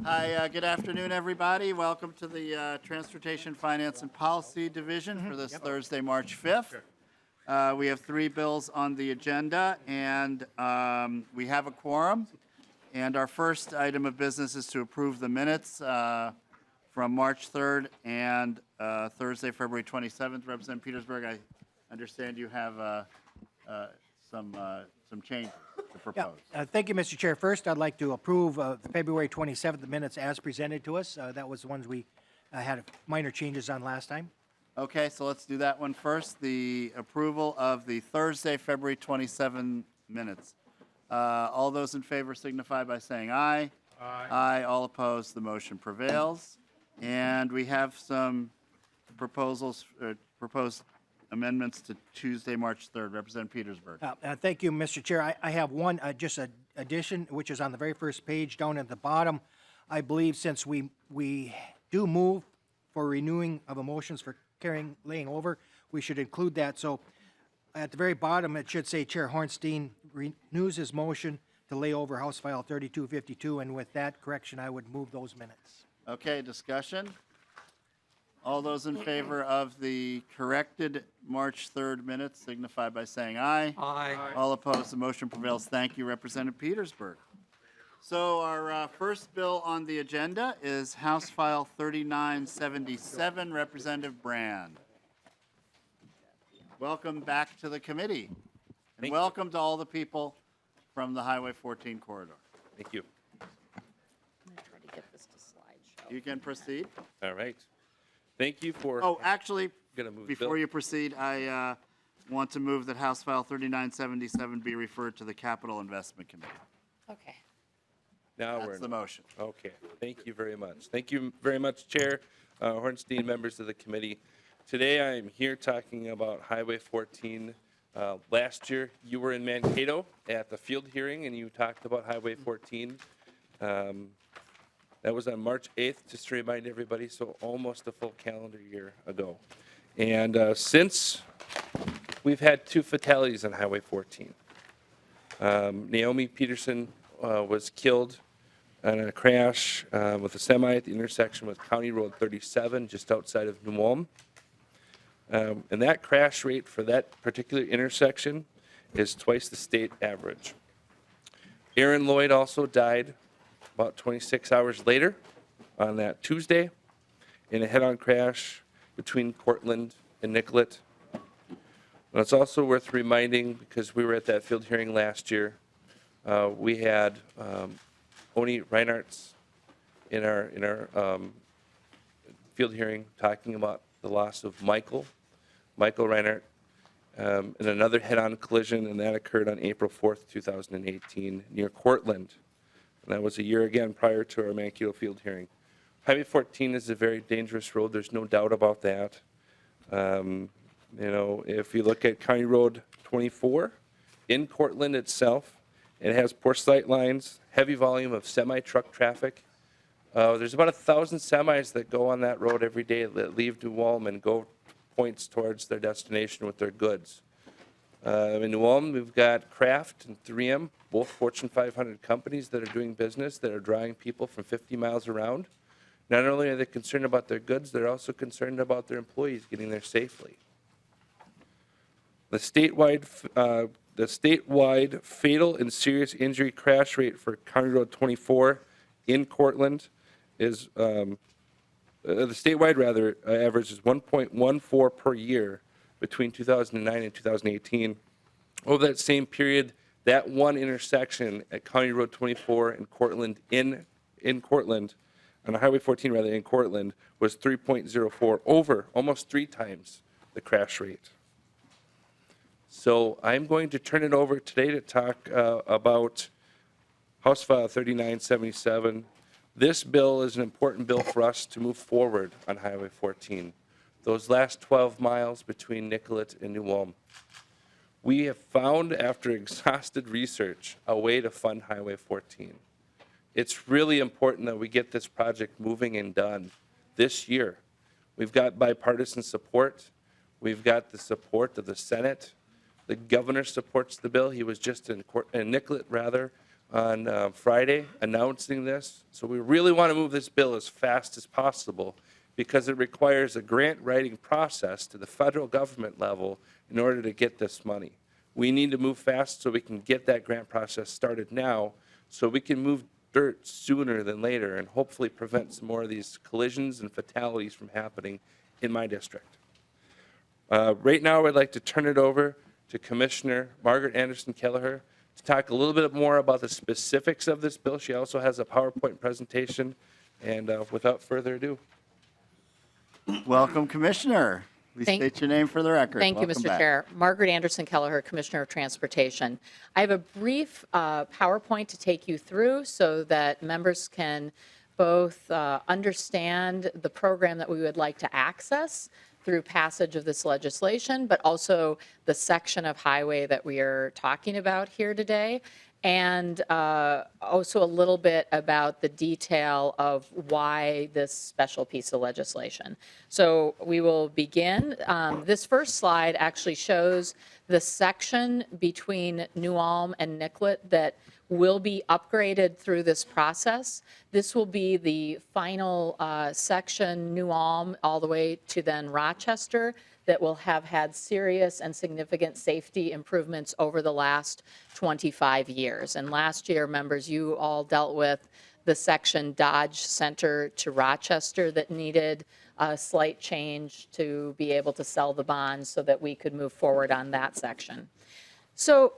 Hi, good afternoon, everybody. Welcome to the Transportation Finance and Policy Division for this Thursday, March 5th. We have 3 bills on the agenda, and we have a quorum. And our first item of business is to approve the minutes from March 3rd and Thursday, February 27th. Representative Petersburg, I understand you have some changes to propose. Thank you, Mr. Chair. First, I'd like to approve the February 27th minutes as presented to us. That was the ones we had minor changes on last time. Okay, so let's do that one first. The approval of the Thursday, February 27 minutes. All those in favor signify by saying aye. Aye. Aye. All opposed, the motion prevails. And we have some proposed amendments to Tuesday, March 3rd. Representative Petersburg. Thank you, Mr. Chair. I have one just an addition, which is on the very first page down at the bottom. I believe since we do move for renewing of motions for laying over, we should include that. So at the very bottom, it should say Chair Hornstein renews his motion to lay over House File 3252, and with that correction, I would move those minutes. Okay, discussion. All those in favor of the corrected March 3rd minutes signify by saying aye. Aye. All opposed, the motion prevails. Thank you, Representative Petersburg. So our first bill on the agenda is House File 3977, Representative Brand. Welcome back to the committee. And welcome to all the people from the Highway 14 corridor. Thank you. I'm going to try to get this to slideshow. You can proceed. All right. Thank you for. Oh, actually, move before you proceed, I want to move that House File 3977 be referred to the Capital Investment Committee. Okay. Now That's the motion. Okay. Thank you very much. Thank you very much, Chair Hornstein, members of the committee. Today I am here talking about Highway 14. Last year you were in Mankato at the field hearing and you talked about Highway 14. That was on March 8th, just to remind everybody, so almost a full calendar year ago. And since we've had 2 fatalities on Highway 14. Naomi Peterson was killed in a crash with a semi at the intersection with County Road 37, just outside of New Ulm. And that crash rate for that particular intersection is twice the state average. Aaron Lloyd also died about 26 hours later on that Tuesday in a head-on crash between Cortland and Nicollet. And it's also worth reminding, because we were at that field hearing last year, we had Oni Reinhardt in our field hearing talking about the loss of Michael Reinhardt in another head-on collision, and that occurred on April 4th, 2018 near Cortland. And that was a year again prior to our Mankato field hearing. Highway 14 is a very dangerous road. There's no doubt about that. If you look at County Road 24 in Cortland itself, it has poor sight lines, heavy volume of semi-truck traffic. There's about 1,000 semis that go on that road every day that leave New Ulm and go points towards their destination with their goods. In New Ulm, we've got Kraft and 3M, both Fortune 500 companies that are doing business, that are drawing people from 50 miles around. Not only are they concerned about their goods, they're also concerned about their employees getting there safely. The statewide fatal and serious injury crash rate for County Road 24 in Cortland is, the statewide average is 1.14 per year between 2009 and 2018. Over that same period, that one intersection at County Road 24 in Cortland, in Cortland, on Highway 14 rather, in Cortland, was 3.04, over almost 3 times the crash rate. So I'm going to turn it over today to talk about House File 3977. This bill is an important bill for us to move forward on Highway 14. Those last 12 miles between Nicollet and New Ulm. We have found, after exhaustive research, a way to fund Highway 14. It's really important that we get this project moving and done this year. We've got bipartisan support. We've got the support of the Senate. The governor supports the bill. He was just in Nicollet, on Friday announcing this. So we really want to move this bill as fast as possible because it requires a grant writing process to the federal government level in order to get this money. We need to move fast so we can get that grant process started now so we can move dirt sooner than later and hopefully prevent some more of these collisions and fatalities from happening in my district. Right now, I'd like to turn it over to Commissioner Margaret Anderson Kelleher to talk a little bit more about the specifics of this bill. She also has a PowerPoint presentation. And without further ado. Welcome, Commissioner. Please state your name for the record. Thank you, Welcome Mr. back. Chair. Margaret Anderson Kelleher, Commissioner of Transportation. I have a brief PowerPoint to take you through so that members can both understand the program that we would like to access through passage of this legislation, but also the section of highway that we are talking about here today, and also a little bit about the detail of why this special piece of legislation. So we will begin. This first slide actually shows the section between New Ulm and Nicollet that will be upgraded through this process. This will be the final section, New Ulm, all the way to then Rochester, that will have had serious and significant safety improvements over the last 25 years. And last year, members, you all dealt with the section Dodge Center to Rochester that needed a slight change to be able to sell the bonds so that we could move forward on that section. So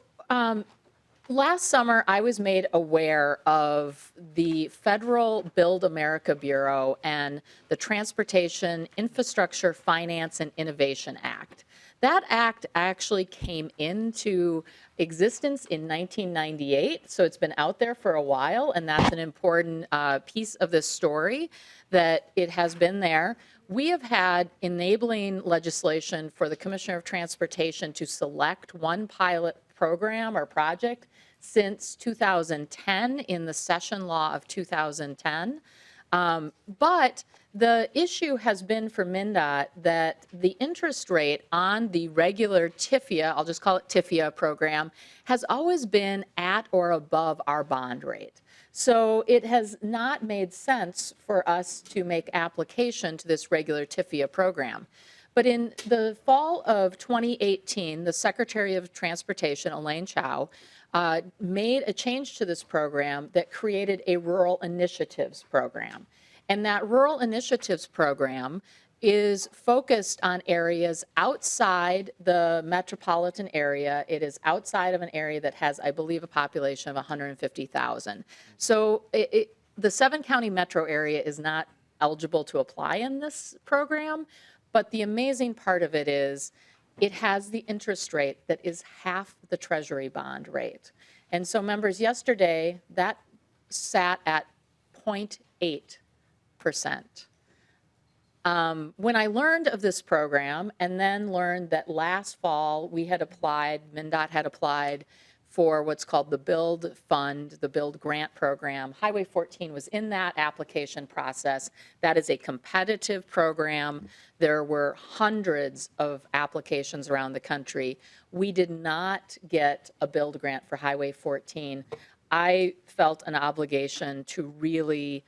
last summer, I was made aware of the Federal Build America Bureau and the Transportation Infrastructure Finance and Innovation Act. That act actually came into existence in 1998, so it's been out there for a while, and that's an important piece of this story, that it has been there. We have had enabling legislation for the Commissioner of Transportation to select one pilot program or project since 2010 in the session law of 2010. But the issue has been for MnDOT that the interest rate on the regular TIFIA, I'll just call it TIFIA program, has always been at or above our bond rate. So it has not made sense for us to make application to this regular TIFIA program. But in the fall of 2018, the Secretary of Transportation, Elaine Chao, made a change to this program that created a Rural Initiatives program. And that Rural Initiatives program is focused on areas outside the metropolitan area. It is outside of an area that has, I believe, a population of 150,000. So the 7-county metro area is not eligible to apply in this program, but the amazing part of it is it has the interest rate that is half the Treasury bond rate. And so, members, yesterday that sat at 0.8%. When I learned of this program and then learned that last fall we had applied, MnDOT had applied for what's called the Build Fund, the Build Grant Program. Highway 14 was in that application process. That is a competitive program. There were hundreds of applications around the country. We did not get a Build Grant for Highway 14. I felt an obligation to really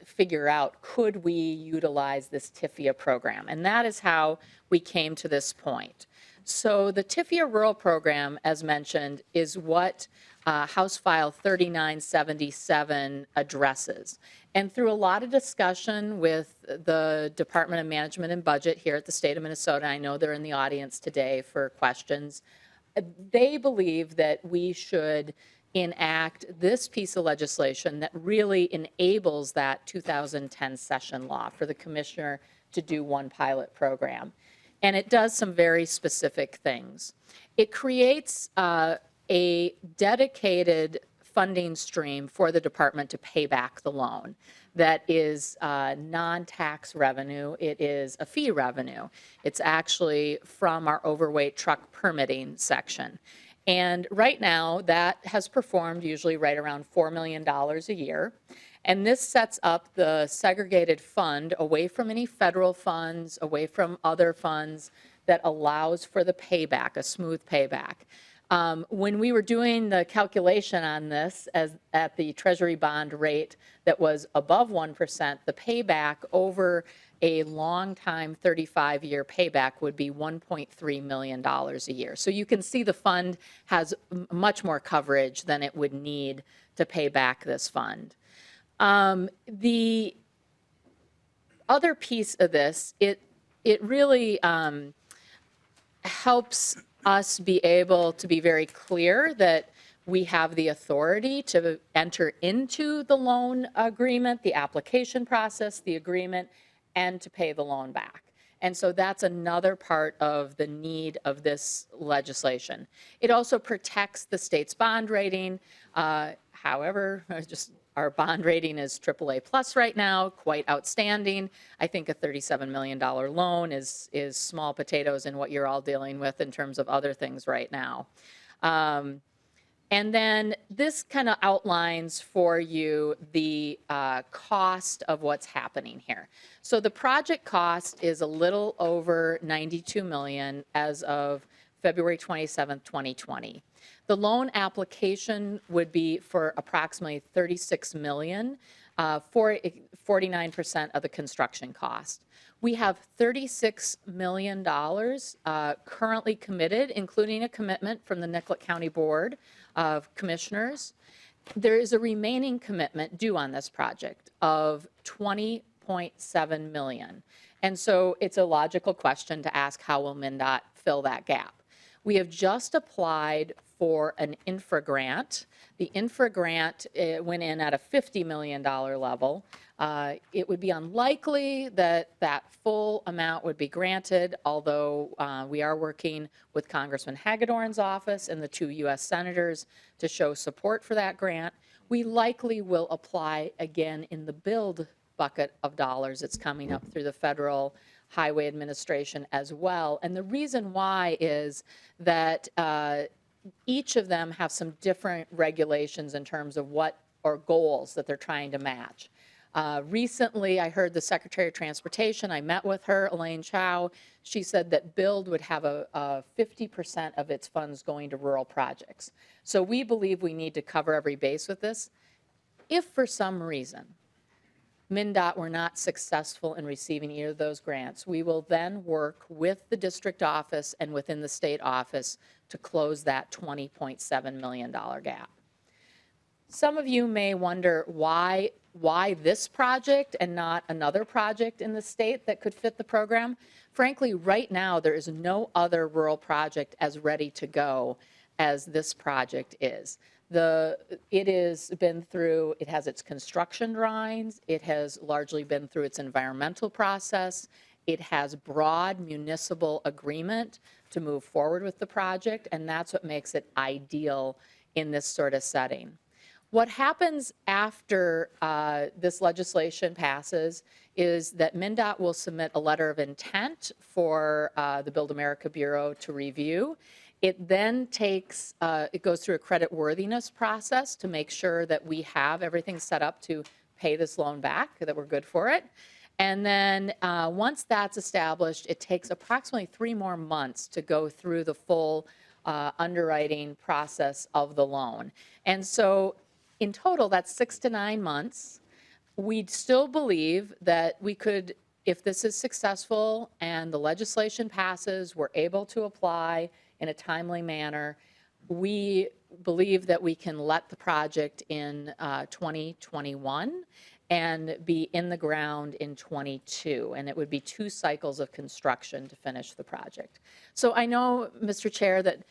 figure out, could we utilize this TIFIA program? And that is how we came to this point. So the TIFIA Rural Program, as mentioned, is what House File 3977 addresses. And through a lot of discussion with the Department of Management and Budget here at the state of Minnesota, I know they're in the audience today for questions, they believe that we should enact this piece of legislation that really enables that 2010 session law for the commissioner to do one pilot program. And it does some very specific things. It creates a dedicated funding stream for the department to pay back the loan that is non-tax revenue. It is a fee revenue. It's actually from our overweight truck permitting section. And right now, that has performed usually right around $4 million a year. And this sets up the segregated fund away from any federal funds, away from other funds, that allows for the payback, a smooth payback. When we were doing the calculation on this at the Treasury bond rate that was above 1%, the payback over a long time 35-year payback would be $1.3 million a year. So you can see the fund has much more coverage than it would need to pay back this fund. The other piece of this, it really helps us be able to be very clear that we have the authority to enter into the loan agreement, the application process, the agreement, and to pay the loan back. And so that's another part of the need of this legislation. It also protects the state's bond rating. However, just our bond rating is AAA plus right now, quite outstanding. I think a $37 million loan is small potatoes in what you're all dealing with in terms of other things right now. And then this kind of outlines for you the cost of what's happening here. So the project cost is a little over $92 million as of February 27th, 2020. The loan application would be for approximately $36 million, for 49% of the construction cost. We have $36 million currently committed, including a commitment from the Nicollet County Board of Commissioners. There is a remaining commitment due on this project of $20.7 million. And so it's a logical question to ask, how will MnDOT fill that gap? We have just applied for an infra grant. The infra grant went in at a $50 million level. It would be unlikely that that full amount would be granted, although we are working with Congressman Hagedorn's office and the 2 U.S. senators to show support for that grant. We likely will apply again in the build bucket of dollars. It's coming up through the Federal Highway Administration as well. And the reason why is that each of them have some different regulations in terms of what or goals that they're trying to match. Recently, I heard the Secretary of Transportation, I met with her, Elaine Chao. She said that BUILD would have a 50% of its funds going to rural projects. So we believe we need to cover every base with this. If for some reason MnDOT were not successful in receiving either of those grants, we will then work with the district office and within the state office to close that $20.7 million gap. Some of you may wonder why this project and not another project in the state that could fit the program. Frankly, right now, there is no other rural project as ready to go as this project is. It has its construction drawings, it has largely been through its environmental process, it has broad municipal agreement to move forward with the project, and that's what makes it ideal in this sort of setting. What happens after this legislation passes is that MnDOT will submit a letter of intent for the Build America Bureau to review. It then it goes through a credit worthiness process to make sure that we have everything set up to pay this loan back, that we're good for it. And then once that's established, it takes approximately 3 more months to go through the full underwriting process of the loan. And so in total, that's 6 to 9 months. We still believe that we could, if this is successful and the legislation passes, we're able to apply in a timely manner. We believe that we can let the project in 2021 and be in the ground in 22, and it would be 2 cycles of construction to finish the project. So I know, Mr. Chair, that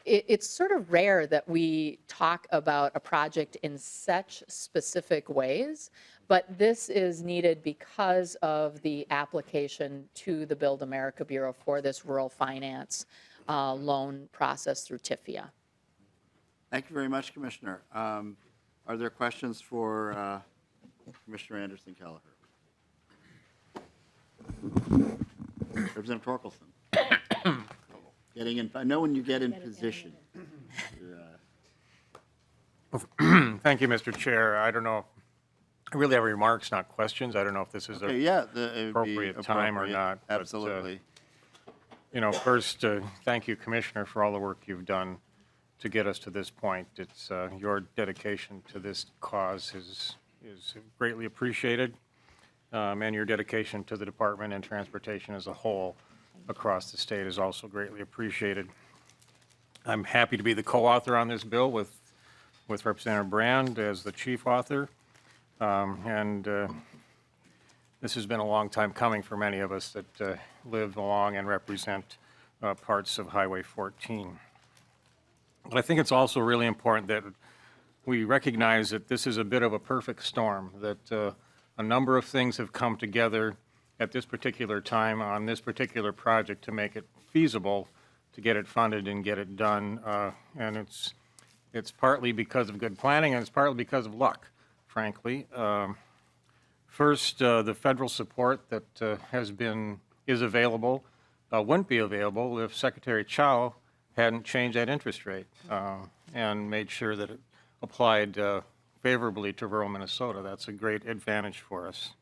it's sort of rare that we talk about a project in such specific ways, but this is needed because of the application to the Build America Bureau for this rural finance loan process through TIFIA. Thank you very much, Commissioner. Are there questions for Commissioner Anderson Kelleher? Representative Torkelson. Getting in, I know when you get in position. Thank you, Mr. Chair. I don't know, I really have remarks, not questions. I don't know if this is Okay, a yeah, it would be appropriate time or appropriate. not. Absolutely. But, first, thank you, Commissioner, for all the work you've done to get us to this point. It's your dedication to this cause is greatly appreciated, and your dedication to the department and transportation as a whole across the state is also greatly appreciated. I'm happy to be the co-author on this bill with Representative Brand as the chief author, and this has been a long time coming for many of us that live along and represent parts of Highway 14. But I think it's also really important that we recognize that this is a bit of a perfect storm, that a number of things have come together at this particular time on this particular project to make it feasible, to get it funded and get it done. And it's partly because of good planning, and it's partly because of luck, frankly. First, the federal support that is available wouldn't be available if Secretary Chow hadn't changed that interest rate and made sure that it applied favorably to rural Minnesota. That's a great advantage for us.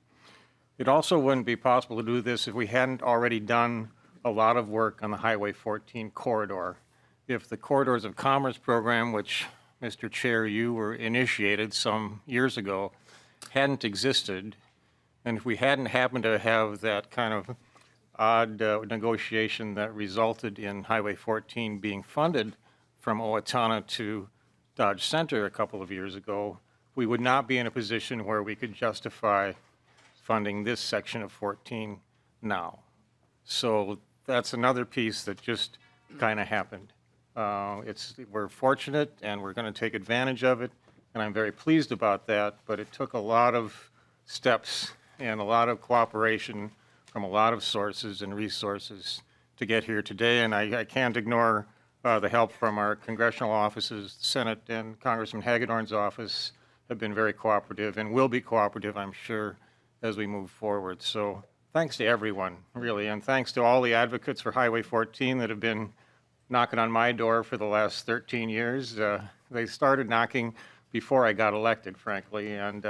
It also wouldn't be possible to do this if we hadn't already done a lot of work on the Highway 14 corridor. If the Corridors of Commerce program, which, Mr. Chair, you were initiated some years ago, hadn't existed, and if we hadn't happened to have that kind of odd negotiation that resulted in Highway 14 being funded from Owatonna to Dodge Center a couple of years ago, we would not be in a position where we could justify funding this section of 14 now. So that's another piece that just kind of happened. We're fortunate, and we're going to take advantage of it, and I'm very pleased about that, but it took a lot of steps and a lot of cooperation from a lot of sources and resources to get here today, and I can't ignore the help from our congressional offices. The Senate and Congressman Hagedorn's office have been very cooperative and will be cooperative, I'm sure, as we move forward. So thanks to everyone, really, and thanks to all the advocates for Highway 14 that have been knocking on my door for the last 13 years. They started knocking before I got elected, frankly, and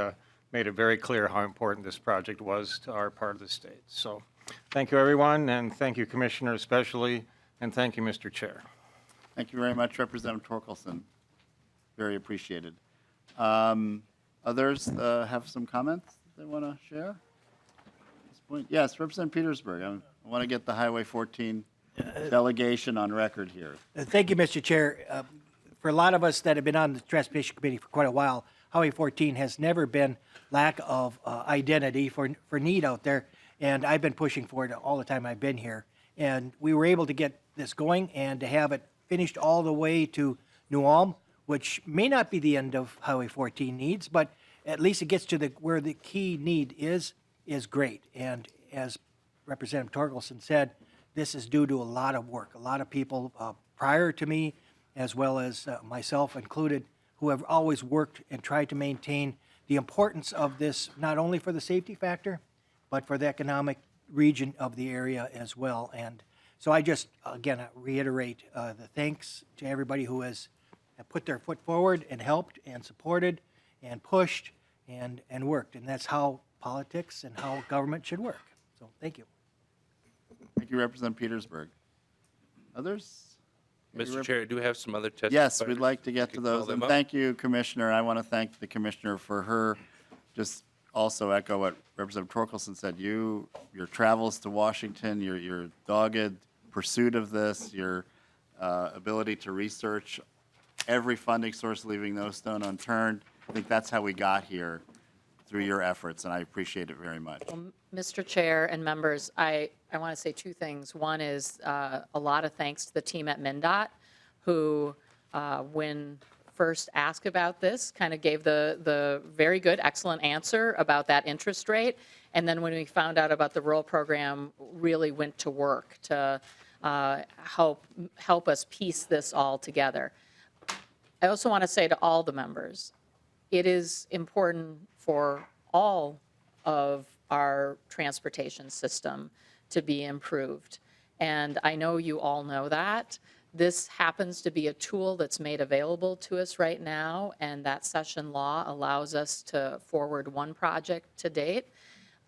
made it very clear how important this project was to our part of the state. So thank you, everyone, and thank you, Commissioner, especially, and thank you, Mr. Chair. Thank you very much, Representative Torkelson. Very appreciated. Others have some comments they want to share? At this point, yes, Representative Petersburg. I want to get the Highway 14 delegation on record here. Thank you, Mr. Chair. For a lot of us that have been on the Transportation Committee for quite a while, Highway 14 has never been lack of identity for need out there, and I've been pushing for it all the time I've been here. And we were able to get this going and to have it finished all the way to New Ulm, which may not be the end of Highway 14 needs, but at least it gets to where the key need is great. And as Representative Torkelson said, this is due to a lot of work. A lot of people prior to me, as well as myself included, who have always worked and tried to maintain the importance of this, not only for the safety factor, but for the economic region of the area as well. And so I just, again, reiterate the thanks to everybody who has put their foot forward and helped and supported and pushed and worked. And that's how politics and how government should work. So thank you. Thank you, Representative Petersburg. Others? Mr. Chair, do we have some other testifiers? Yes, we'd like to get to Can call those. them And up? thank you, Commissioner. I want to thank the Commissioner for her, just also echo what Representative Torkelson said. Your travels to Washington, your dogged pursuit of this, your ability to research every funding source, leaving no stone unturned. I think that's how we got here, through your efforts, and I appreciate it very much. Mr. Chair and members, I want to say two things. One is a lot of thanks to the team at MnDOT, who, when first asked about this, kind of gave the very good, excellent answer about that interest rate. And then when we found out about the rural program, really went to work to help us piece this all together. I also want to say to all the members, it is important for all of our transportation system to be improved. And I know you all know that. This happens to be a tool that's made available to us right now, and that session law allows us to forward one project to date.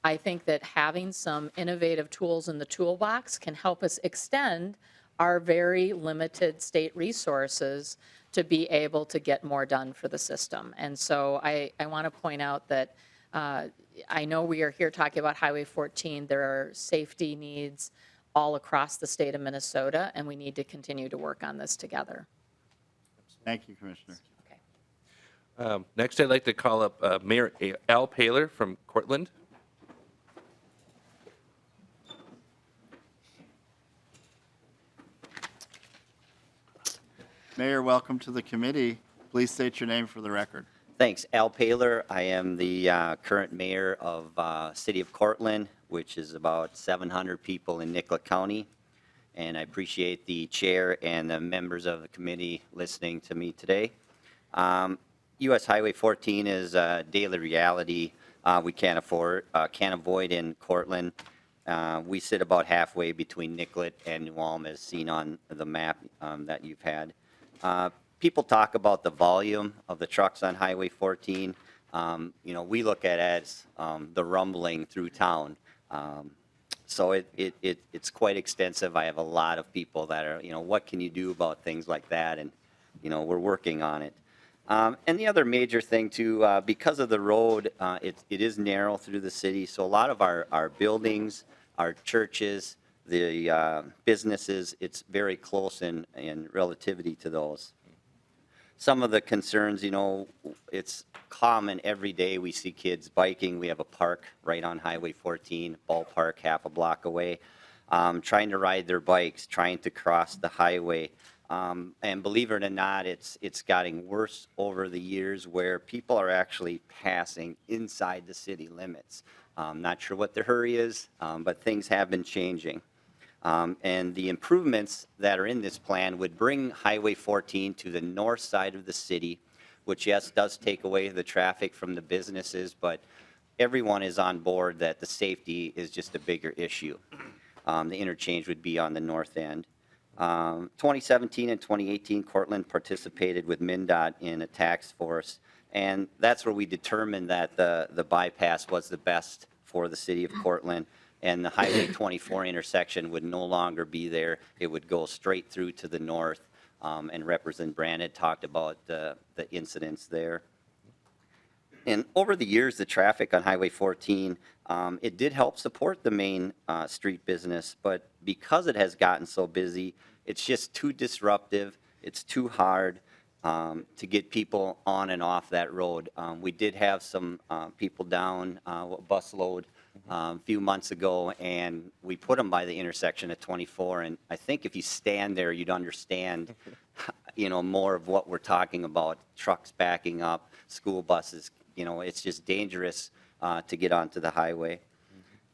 I think that having some innovative tools in the toolbox can help us extend our very limited state resources to be able to get more done for the system. And so I want to point out that I know we are here talking about Highway 14. There are safety needs all across the state of Minnesota, and we need to continue to work on this together. Thank you, Commissioner. Okay. Next, I'd like to call up Mayor Al Paler from Cortland. Mayor, welcome to the committee. Please state your name for the record. Thanks. Al Paler. I am the current mayor of City of Cortland, which is about 700 people in Nicollet County. And I appreciate the chair and the members of the committee listening to me today. US Highway 14 is a daily reality we can't avoid in Cortland. We sit about halfway between Nicollet and New Ulm, as seen on the map that you've had. People talk about the volume of the trucks on Highway 14. We look at it as the rumbling through town. So it's quite extensive. I have a lot of people that are, what can you do about things like that? And, we're working on it. And the other major thing too, because of the road, it is narrow through the city. So a lot of our buildings, our churches, the businesses, it's very close in relativity to those. Some of the concerns, it's common every day we see kids biking. We have a park right on Highway 14, ballpark half a block away, trying to ride their bikes, trying to cross the highway. And believe it or not, it's getting worse over the years where people are actually passing inside the city limits. Not sure what the hurry is, but things have been changing. And the improvements that are in this plan would bring Highway 14 to the north side of the city, which, yes, does take away the traffic from the businesses, but everyone is on board that the safety is just a bigger issue. The interchange would be on the north end. 2017 and 2018, Cortland participated with MnDOT in a task force, and that's where we determined that the bypass was the best for the city of Cortland, and the Highway 24 intersection would no longer be there. It would go straight through to the north, and Representative Brand had talked about the incidents there. And over the years, the traffic on Highway 14, it did help support the main street business, but because it has gotten so busy, it's just too disruptive. It's too hard to get people on and off that road. We did have some people down, busload, a few months ago, and we put them by the intersection at 24. And I think if you stand there, you'd understand, more of what we're talking about. Trucks backing up, school buses. It's just dangerous to get onto the highway.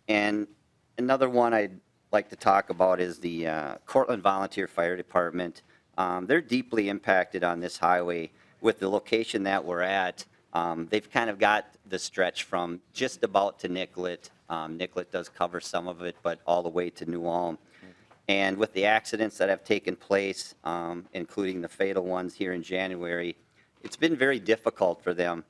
And another one I'd like to talk about is the Cortland Volunteer Fire Department. They're deeply impacted on this highway with the location that we're at. They've kind of got the stretch from just about to Nicollet. Nicollet does cover some of it, but all the way to New Ulm. And with the accidents that have taken place, including the fatal ones here in January, it's been very difficult for them.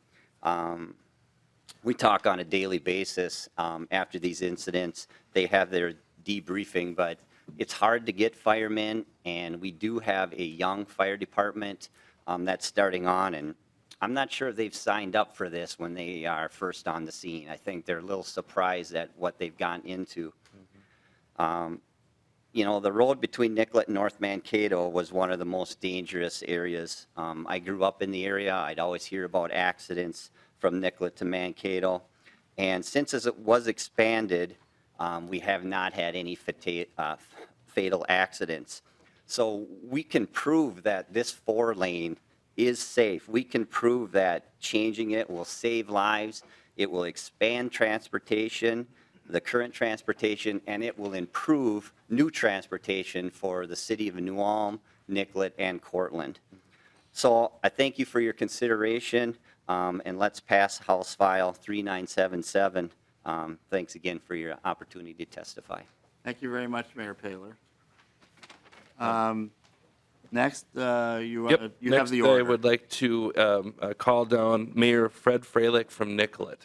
We talk on a daily basis after these incidents. They have their debriefing, but it's hard to get firemen, and we do have a young fire department that's starting on, and I'm not sure if they've signed up for this when they are first on the scene. I think they're a little surprised at what they've gone into. The road between Nicollet and North Mankato was one of the most dangerous areas. I grew up in the area. I'd always hear about accidents from Nicollet to Mankato. And since it was expanded, we have not had any fatal accidents. So we can prove that this 4-lane is safe. We can prove that changing it will save lives. It will expand transportation, the current transportation, and it will improve new transportation for the city of New Ulm, Nicollet, and Cortland. So I thank you for your consideration, and let's pass House File 3977. Thanks again for your opportunity to testify. Thank you very much, Mayor Paler. Next, you have Next, the order. I would like to call down Mayor Fred Freilich from Nicollet.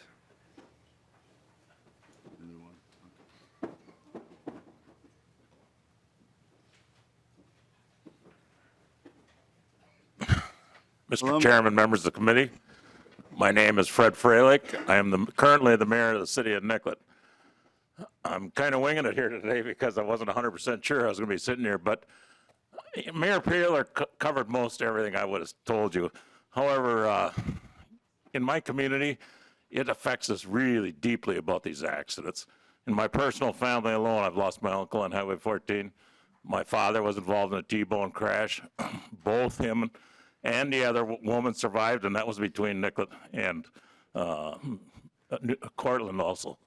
Mr. Chairman, members of the committee, my name is Fred Freilich. I am currently the mayor of the city of Nicollet. I'm kind of winging it here today because I wasn't 100% sure I was going to be sitting here, but Mayor Paler covered most everything I would have told you. However, in my community, it affects us really deeply about these accidents. In my personal family alone, I've lost my uncle on Highway 14. My father was involved in a T-bone crash. Both him and the other woman survived, and that was between Nicollet and Cortland also.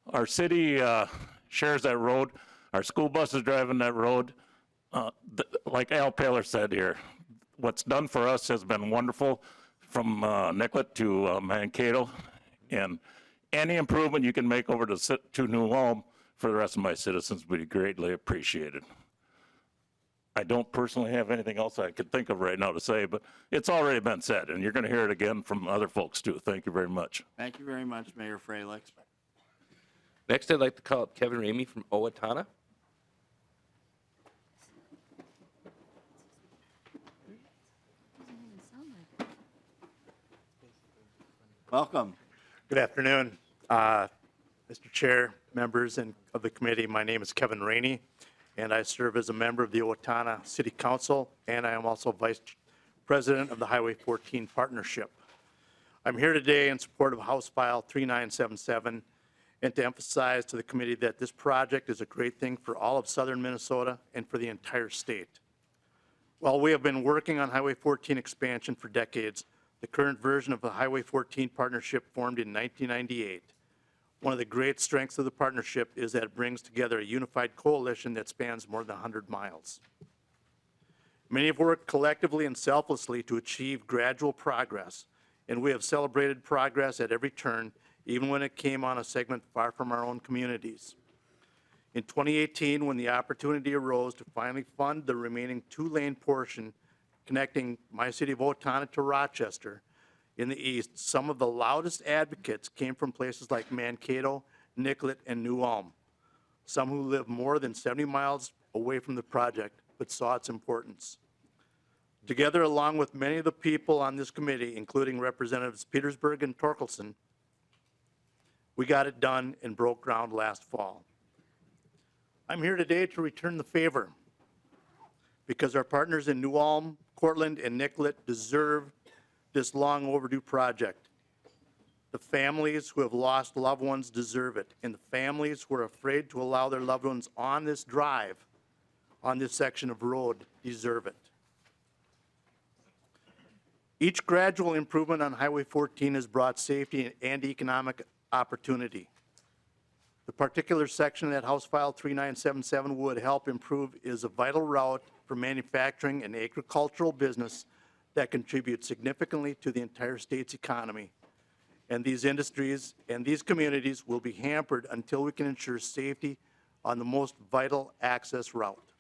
Our city shares that road. Our school buses driving that road. Like Al Paler said here, what's done for us has been wonderful from Nicollet to Mankato, and any improvement you can make over to New Ulm for the rest of my citizens would be greatly appreciated. I don't personally have anything else I could think of right now to say, but it's already been said, and you're going to hear it again from other folks too. Thank you very much. Thank you very much, Mayor Freilich. Next, I'd like to call up Kevin Ramey from Owatonna. Welcome. Good afternoon, Mr. Chair, members of the committee. My name is Kevin Rainey, and I serve as a member of the Owatonna City Council, and I am also Vice President of the Highway 14 Partnership. I'm here today in support of House File 3977 and to emphasize to the committee that this project is a great thing for all of southern Minnesota and for the entire state. While we have been working on Highway 14 expansion for decades, the current version of the Highway 14 partnership formed in 1998. One of the great strengths of the partnership is that it brings together a unified coalition that spans more than 100 miles. Many have worked collectively and selflessly to achieve gradual progress, and we have celebrated progress at every turn, even when it came on a segment far from our own communities. In 2018, when the opportunity arose to finally fund the remaining two-lane portion connecting my city of Owatonna to Rochester in the east, some of the loudest advocates came from places like Mankato, Nicollet, and New Ulm, some who live more than 70 miles away from the project but saw its importance. Together, along with many of the people on this committee, including Representatives Petersburg and Torkelson, we got it done and broke ground last fall. I'm here today to return the favor because our partners in New Ulm, Cortland, and Nicollet deserve this long overdue project. The families who have lost loved ones deserve it, and the families who are afraid to allow their loved ones on this drive, on this section of road, deserve it. Each gradual improvement on Highway 14 has brought safety and economic opportunity. The particular section that House File 3977 would help improve is a vital route for manufacturing and agricultural business that contributes significantly to the entire state's economy. And these industries and these communities will be hampered until we can ensure safety on the most vital access route.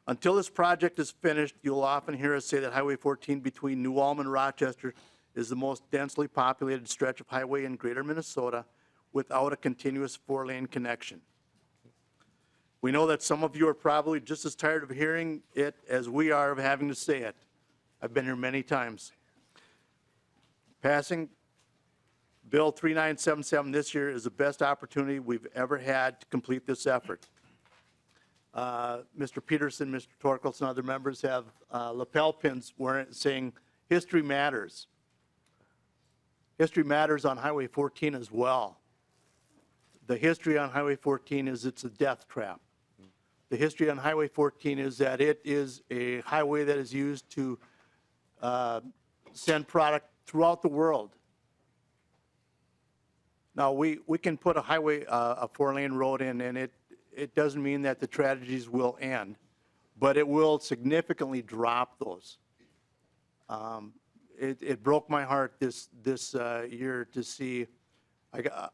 Until this project is finished, you'll often hear us say that Highway 14 between New Ulm and Rochester is the most densely populated stretch of highway in greater Minnesota without a continuous four-lane connection. We know that some of you are probably just as tired of hearing it as we are of having to say it. I've been here many times. Passing Bill 3977 this year is the best opportunity we've ever had to complete this effort. Mr. Peterson, Mr. Torkelson, and other members have lapel pins wearing saying, "History matters." History matters on Highway 14 as well. The history on Highway 14 is it's a death trap. The history on Highway 14 is that it is a highway that is used to send product throughout the world. Now, we can put a highway, a four-lane road in, and it doesn't mean that the tragedies will end, but it will significantly drop those. It broke my heart this year to see,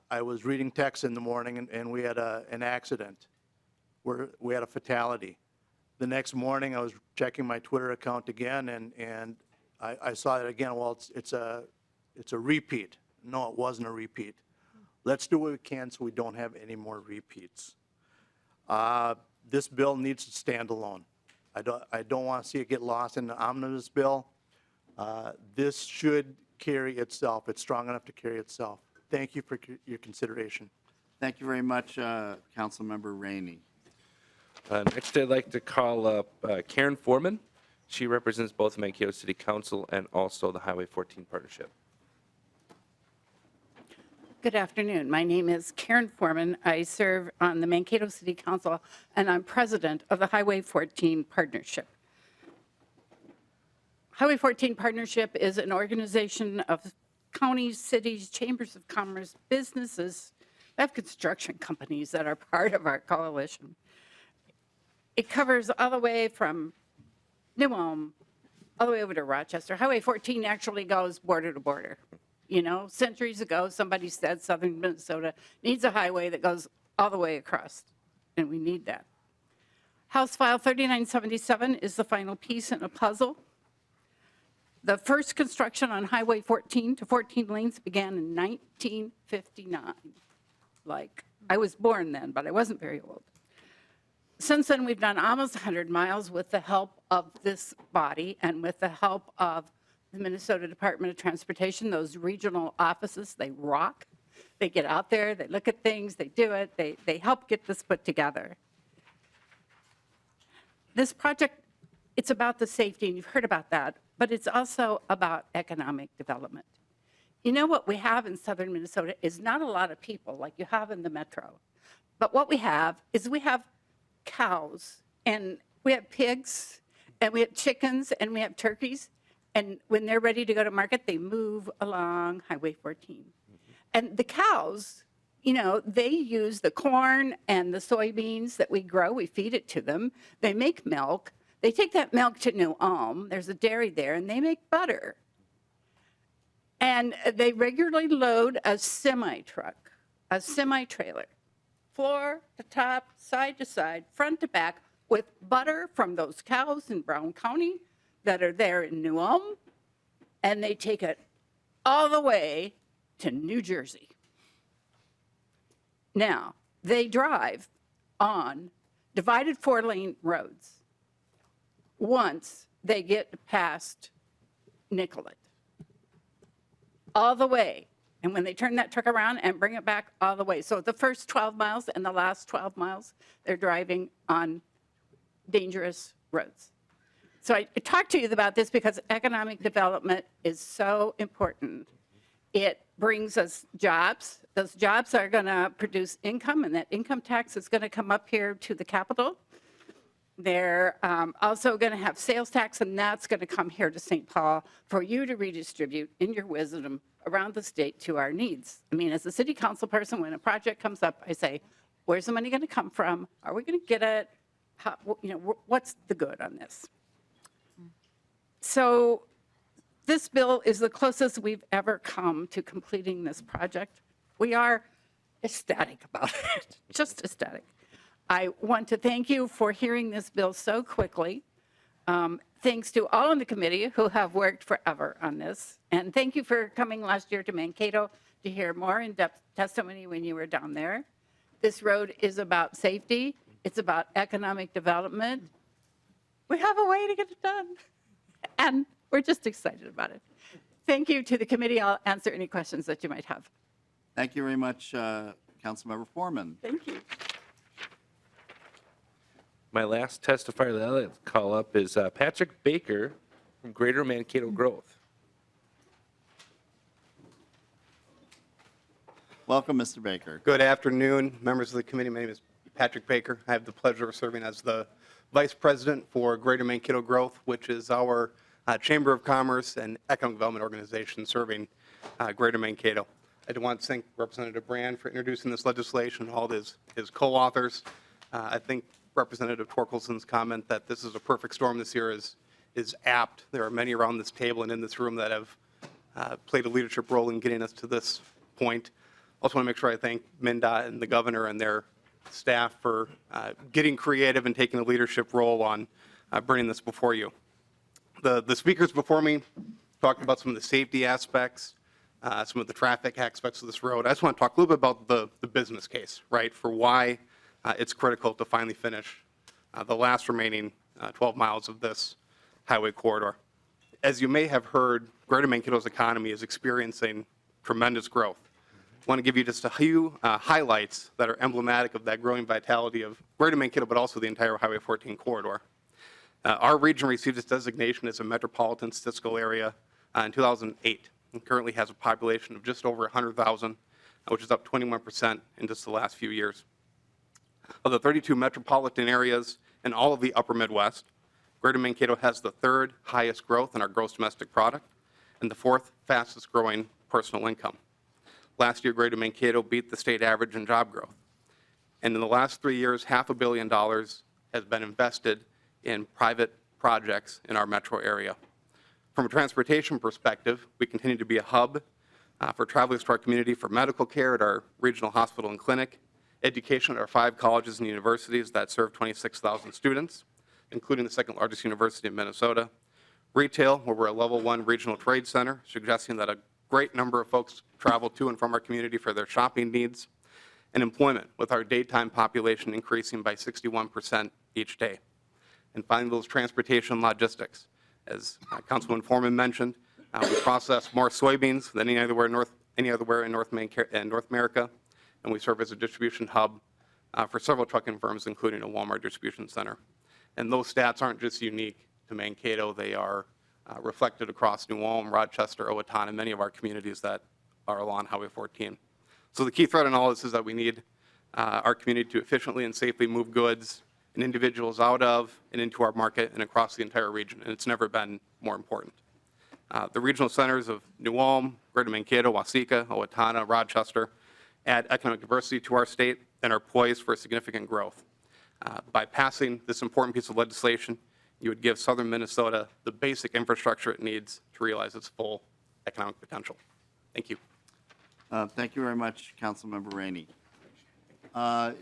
I was reading text in the morning, and we had an accident where we had a fatality. The next morning, I was checking my Twitter account again, and I saw it again. Well, it's a repeat. No, it wasn't a repeat. Let's do what we can so we don't have any more repeats. This bill needs to stand alone. I don't want to see it get lost in the omnibus bill. This should carry itself. It's strong enough to carry itself. Thank you for your consideration. Thank you very much, Councilmember Rainey. Next, I'd like to call up Karen Foreman. She represents both Mankato City Council and also the Highway 14 Partnership. Good afternoon. My name is Karen Foreman. I serve on the Mankato City Council, and I'm president of the Highway 14 Partnership. Highway 14 Partnership is an organization of counties, cities, chambers of commerce, businesses. We have construction companies that are part of our coalition. It covers all the way from New Ulm all the way over to Rochester. Highway 14 actually goes border to border. You know, centuries ago, somebody said southern Minnesota needs a highway that goes all the way across, and we need that. House File 3977 is the final piece in a puzzle. The first construction on Highway 14 to 14 lanes began in 1959. Like, I was born then, but I wasn't very old. Since then, we've done almost 100 miles with the help of this body and with the help of the Minnesota Department of Transportation. Those regional offices, they rock. They get out there, they look at things, they do it, they help get this put together. This project, it's about the safety, and you've heard about that, but it's also about economic development. You know, what we have in southern Minnesota is not a lot of people like you have in the metro. But what we have is we have cows, and we have pigs, and we have chickens, and we have turkeys. And when they're ready to go to market, they move along Highway 14. And the cows, you know, they use the corn and the soybeans that we grow. We feed it to them. They make milk. They take that milk to New Ulm. There's a dairy there, and they make butter. And they regularly load a semi-truck, a semi-trailer, floor to top, side to side, front to back, with butter from those cows in Brown County that are there in New Ulm, and they take it all the way to New Jersey. Now, they drive on divided 4-lane roads once they get past Nicollet. All the way. And when they turn that truck around and bring it back all the way. So the first 12 miles and the last 12 miles, they're driving on dangerous roads. So I talked to you about this because economic development is so important. It brings us jobs. Those jobs are going to produce income, and that income tax is going to come up here to the Capitol. They're also going to have sales tax, and that's going to come here to St. Paul for you to redistribute in your wisdom around the state to our needs. I mean, as a city council person, when a project comes up, I say, where's the money going to come from? Are we going to get it? How, you know, what's the good on this? So this bill is the closest we've ever come to completing this project. We are ecstatic about it, just ecstatic. I want to thank you for hearing this bill so quickly. Thanks to all on the committee who have worked forever on this. And thank you for coming last year to Mankato to hear more in-depth testimony when you were down there. This road is about safety. It's about economic development. We have a way to get it done. And we're just excited about it. Thank you to the committee. I'll answer any questions that you might have. Thank you very much, Councilmember Foreman. Thank you. My last testifier that I'd like to call up is Patrick Baker from Greater Mankato Growth. Welcome, Mr. Baker. Good afternoon, members of the committee. My name is Patrick Baker. I have the pleasure of serving as the Vice President for Greater Mankato Growth, which is our Chamber of Commerce and Economic Development organization serving Greater Mankato. I do want to thank Representative Brand for introducing this legislation and all his co-authors. I think Representative Torkelson's comment that this is a perfect storm this year is apt. There are many around this table and in this room that have played a leadership role in getting us to this point. I also want to make sure I thank MnDOT and the governor and their staff for getting creative and taking a leadership role on bringing this before you. The speakers before me talked about some of the safety aspects, some of the traffic aspects of this road. I just want to talk a little bit about the business case, right, for why it's critical to finally finish the last remaining 12 miles of this highway corridor. as you may have heard, Greater Mankato's economy is experiencing tremendous growth. I want to give you just a few highlights that are emblematic of that growing vitality of Greater Mankato, but also the entire Highway 14 corridor. Our region received its designation as a metropolitan statistical area in 2008 and currently has a population of just over 100,000, which is up 21% in just the last few years. Of the 32 metropolitan areas in all of the upper Midwest, Greater Mankato has the third highest growth in our gross domestic product and the fourth fastest growing personal income. Last year, Greater Mankato beat the state average in job growth. And in the last 3 years, $500 million has been invested in private projects in our metro area. From a transportation perspective, we continue to be a hub for travelers to our community for medical care at our regional hospital and clinic, education at our 5 colleges and universities that serve 26,000 students, including the second largest university in Minnesota, retail, where we're a level 1 regional trade center, suggesting that a great number of folks travel to and from our community for their shopping needs, and employment, with our daytime population increasing by 61% each day. And finally, those transportation logistics. As Councilman Foreman mentioned, we process more soybeans than any other where in North America, and we serve as a distribution hub for several trucking firms, including a Walmart distribution center. And those stats aren't just unique to Mankato. They are reflected across New Ulm, Rochester, Owatonna, and many of our communities that are along Highway 14. So the key thread in all this is that we need our community to efficiently and safely move goods and individuals out of and into our market and across the entire region, and it's never been more important. The regional centers of New Ulm, Greater Mankato, Waseca, Owatonna, Rochester add economic diversity to our state and are poised for significant growth. By passing this important piece of legislation, you would give southern Minnesota the basic infrastructure it needs to realize its full economic potential. Thank you. Thank you very much, Councilmember Rainey.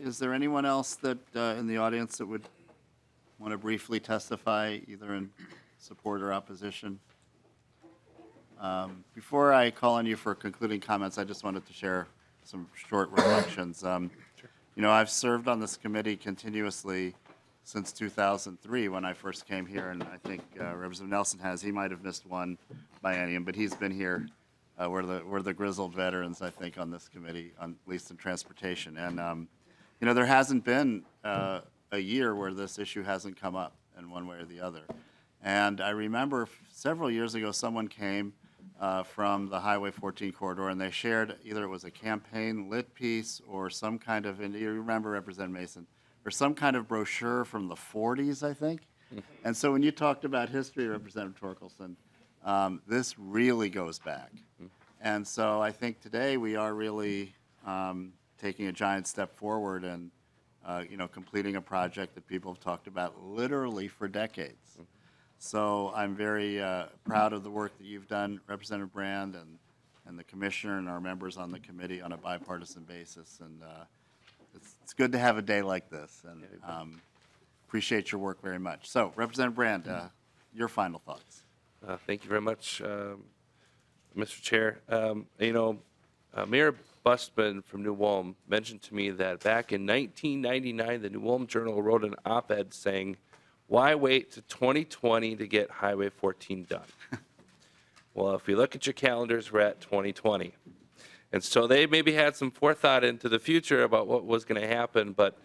Is there anyone else that in the audience that would want to briefly testify either in support or opposition? Before I call on you for concluding comments, I just wanted to share some short reflections. You know, I've served on this committee continuously since 2003 when I first came here, and I think Representative Nelson has. He might have missed one biennium, but he's been here. We're the grizzled veterans, I think, on this committee, at least in transportation. And, you know, there hasn't been a year where this issue hasn't come up in one way or the other. And I remember several years ago, someone came from the Highway 14 corridor, and they shared either it was a campaign lit piece or some kind of, and you remember Representative Mason, or some kind of brochure from the 40s, I think. And so when you talked about history, Representative Torkelson, this really goes back. And so I think today we are really taking a giant step forward and, you know, completing a project that people have talked about literally for decades. So I'm very proud of the work that you've done, Representative Brand, and the commissioner and our members on the committee on a bipartisan basis. And it's good to have a day like this, and appreciate your work very much. So, Representative Brand, your final thoughts. Thank you very much, Mr. Chair. You know, Mayor Busman from New Ulm mentioned to me that back in 1999, the New Ulm Journal wrote an op-ed saying, "Why wait to 2020 to get Highway 14 done?" Well, if you look at your calendars, we're at 2020. And so they maybe had some forethought into the future about what was going to happen, but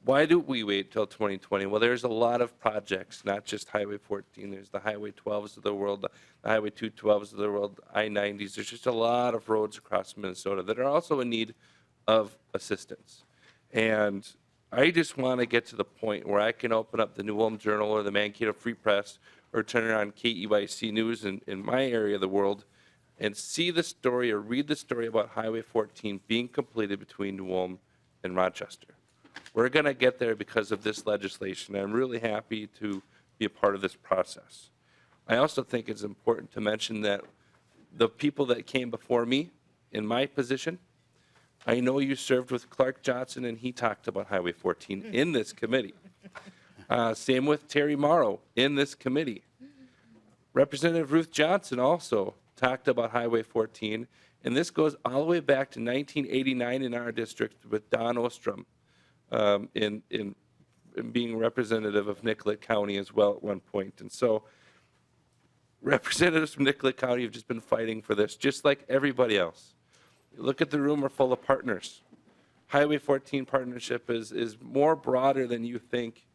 why do we wait till 2020? Well, there's a lot of projects, not just Highway 14. There's the Highway 12s of the world, the Highway 212s of the world, I-90s. There's just a lot of roads across Minnesota that are also in need of assistance. And I just want to get to the point where I can open up the New Ulm Journal or the Mankato Free Press or turn on KEYC News in my area of the world and see the story or read the story about Highway 14 being completed between New Ulm and Rochester. We're going to get there because of this legislation. I'm really happy to be a part of this process. I also think it's important to mention that the people that came before me in my position, I know you served with Clark Johnson, and he talked about Highway 14 in this committee. Same with Terry Morrow in this committee. Representative Ruth Johnson also talked about Highway 14, and this goes all the way back to 1989 in our district with Don Ostrom in being representative of Nicollet County as well at one point. And so representatives from Nicollet County have just been fighting for this, just like everybody else. You look at the room, we're full of partners. Highway 14 partnership is more broader than you think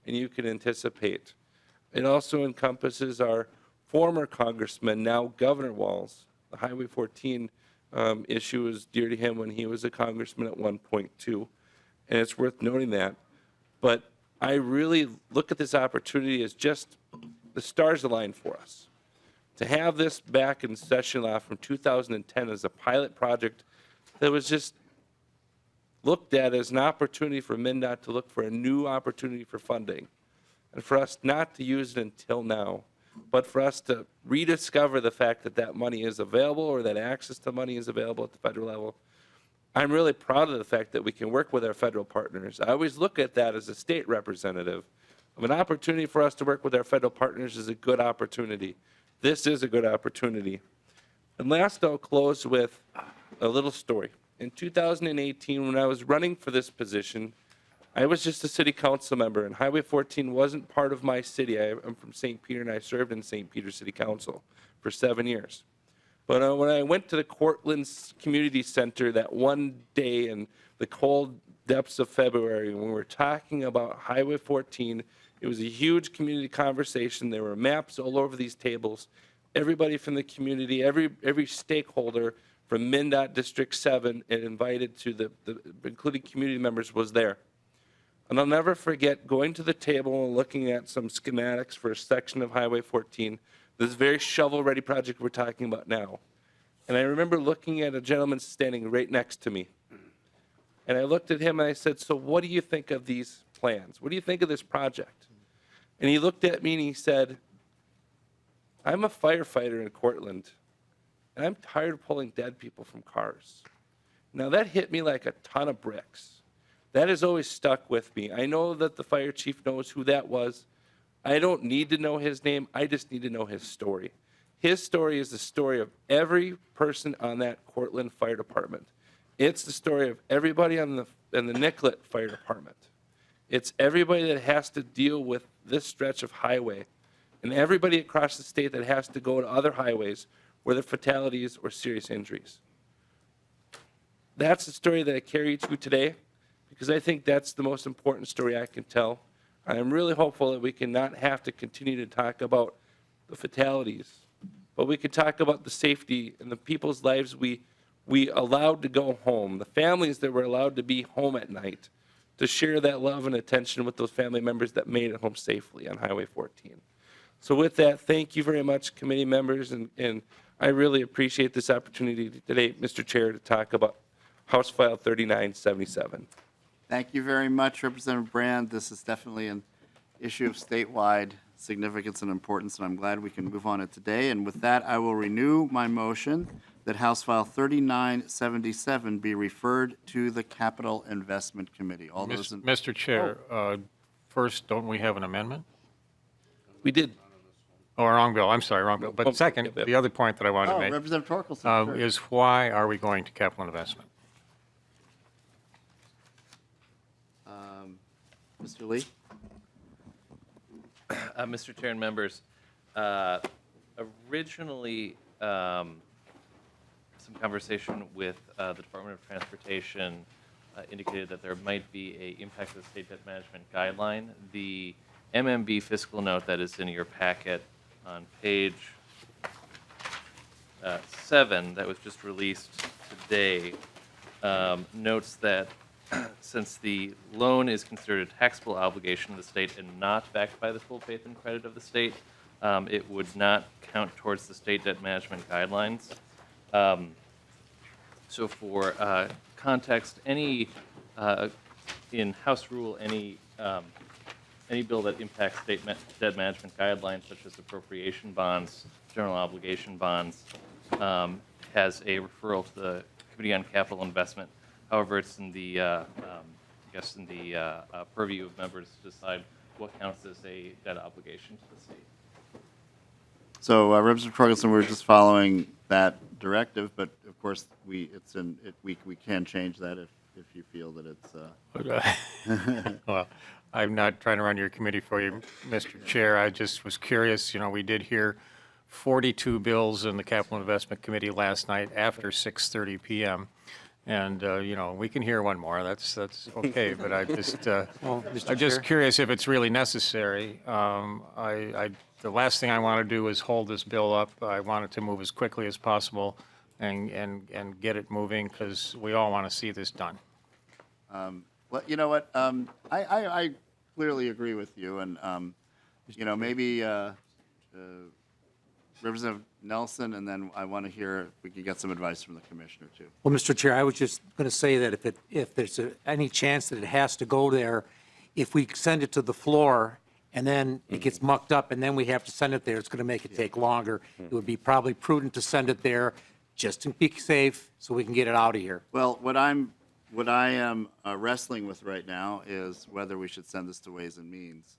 and you can anticipate. It also encompasses our former congressman, now Governor Walz. The Highway 14 issue was dear to him when he was a congressman at one point too, and it's worth noting that. But I really look at this opportunity as just the stars aligned for us. To have this back in session law from 2010 as a pilot project that was just looked at as an opportunity for MnDOT to look for a new opportunity for funding, and for us not to use it until now, but for us to rediscover the fact that that money is available or that access to money is available at the federal level. I'm really proud of the fact that we can work with our federal partners. I always look at that as a state representative. An opportunity for us to work with our federal partners is a good opportunity. This is a good opportunity. And last, I'll close with a little story. In 2018, when I was running for this position, I was just a city council member, and Highway 14 wasn't part of my city. I'm from St. Peter, and I served in St. Peter City Council for 7 years. But when I went to the Cortland Community Center that one day in the cold depths of February, when we were talking about Highway 14, it was a huge community conversation. There were maps all over these tables. Everybody from the community, every stakeholder from MnDOT District 7 and invited to including community members, was there. And I'll never forget going to the table and looking at some schematics for a section of Highway 14, this very shovel-ready project we're talking about now. And I remember looking at a gentleman standing right next to me. And I looked at him and I said, so what do you think of these plans? What do you think of this project? And he looked at me and he said, I'm a firefighter in Cortland, and I'm tired of pulling dead people from cars. Now that hit me like a ton of bricks. That has always stuck with me. I know that the fire chief knows who that was. I don't need to know his name. I just need to know his story. His story is the story of every person on that Cortland Fire Department. It's the story of everybody in the Nicollet Fire Department. It's everybody that has to deal with this stretch of highway, and everybody across the state that has to go to other highways where there are fatalities or serious injuries. That's the story that I carry to you today, because I think that's the most important story I can tell. I am really hopeful that we can not have to continue to talk about the fatalities, but we can talk about the safety and the people's lives we allowed to go home, the families that were allowed to be home at night, to share that love and attention with those family members that made it home safely on Highway 14. So with that, thank you very much, committee members, and I really appreciate this opportunity today, Mr. Chair, to talk about House File 3977. Thank you very much, Representative Brand. This is definitely an issue of statewide significance and importance, and I'm glad we can move on it today. And with that, I will renew my motion that House File 3977 be referred to the Capital Investment Committee. All those in... Mr. Chair, first, don't we have an amendment? We did. Oh, wrong bill. I'm sorry, wrong bill. But second, the other point that I wanted to make Representative Torkelson. Sure. is why are we going to capital investment? Mr. Lee? Mr. Chair and members, originally, some conversation with the Department of Transportation indicated that there might be an impact of the state debt management guideline. The MMB fiscal note that is in your packet on page 7 that was just released today notes that since the loan is considered a taxable obligation of the state and not backed by the full faith and credit of the state, it would not count towards the state debt management guidelines. So for context, any in House rule, any bill that impacts state debt management guidelines, such as appropriation bonds, general obligation bonds, has a referral to the Committee on Capital Investment. However, it's in the, purview of members to decide what counts as a debt obligation to the state. So, Representative Torkelson, we're just following that directive, but of course, we can change that if you feel that it's. Well, I'm not trying to run your committee for you, Mr. Chair. I just was curious. You know, we did hear 42 bills in the Capital Investment Committee last night after 6:30 PM. And, we can hear one more, that's okay, but I'm just curious if it's really necessary. The last thing I want to do is hold this bill up. I want it to move as quickly as possible and get it moving, because we all want to see this done. Well, you know what? I clearly agree with you, and maybe Representative Nelson, and then I want to hear if we could get some advice from the commissioner too. Well, Mr. Chair, I was just going to say that if there's any chance that it has to go there, if we send it to the floor and then it gets mucked up and then we have to send it there, it's going to make it take longer. It would be probably prudent to send it there just to be safe so we can get it out of here. Well, what I am wrestling with right now is whether we should send this to Ways and Means.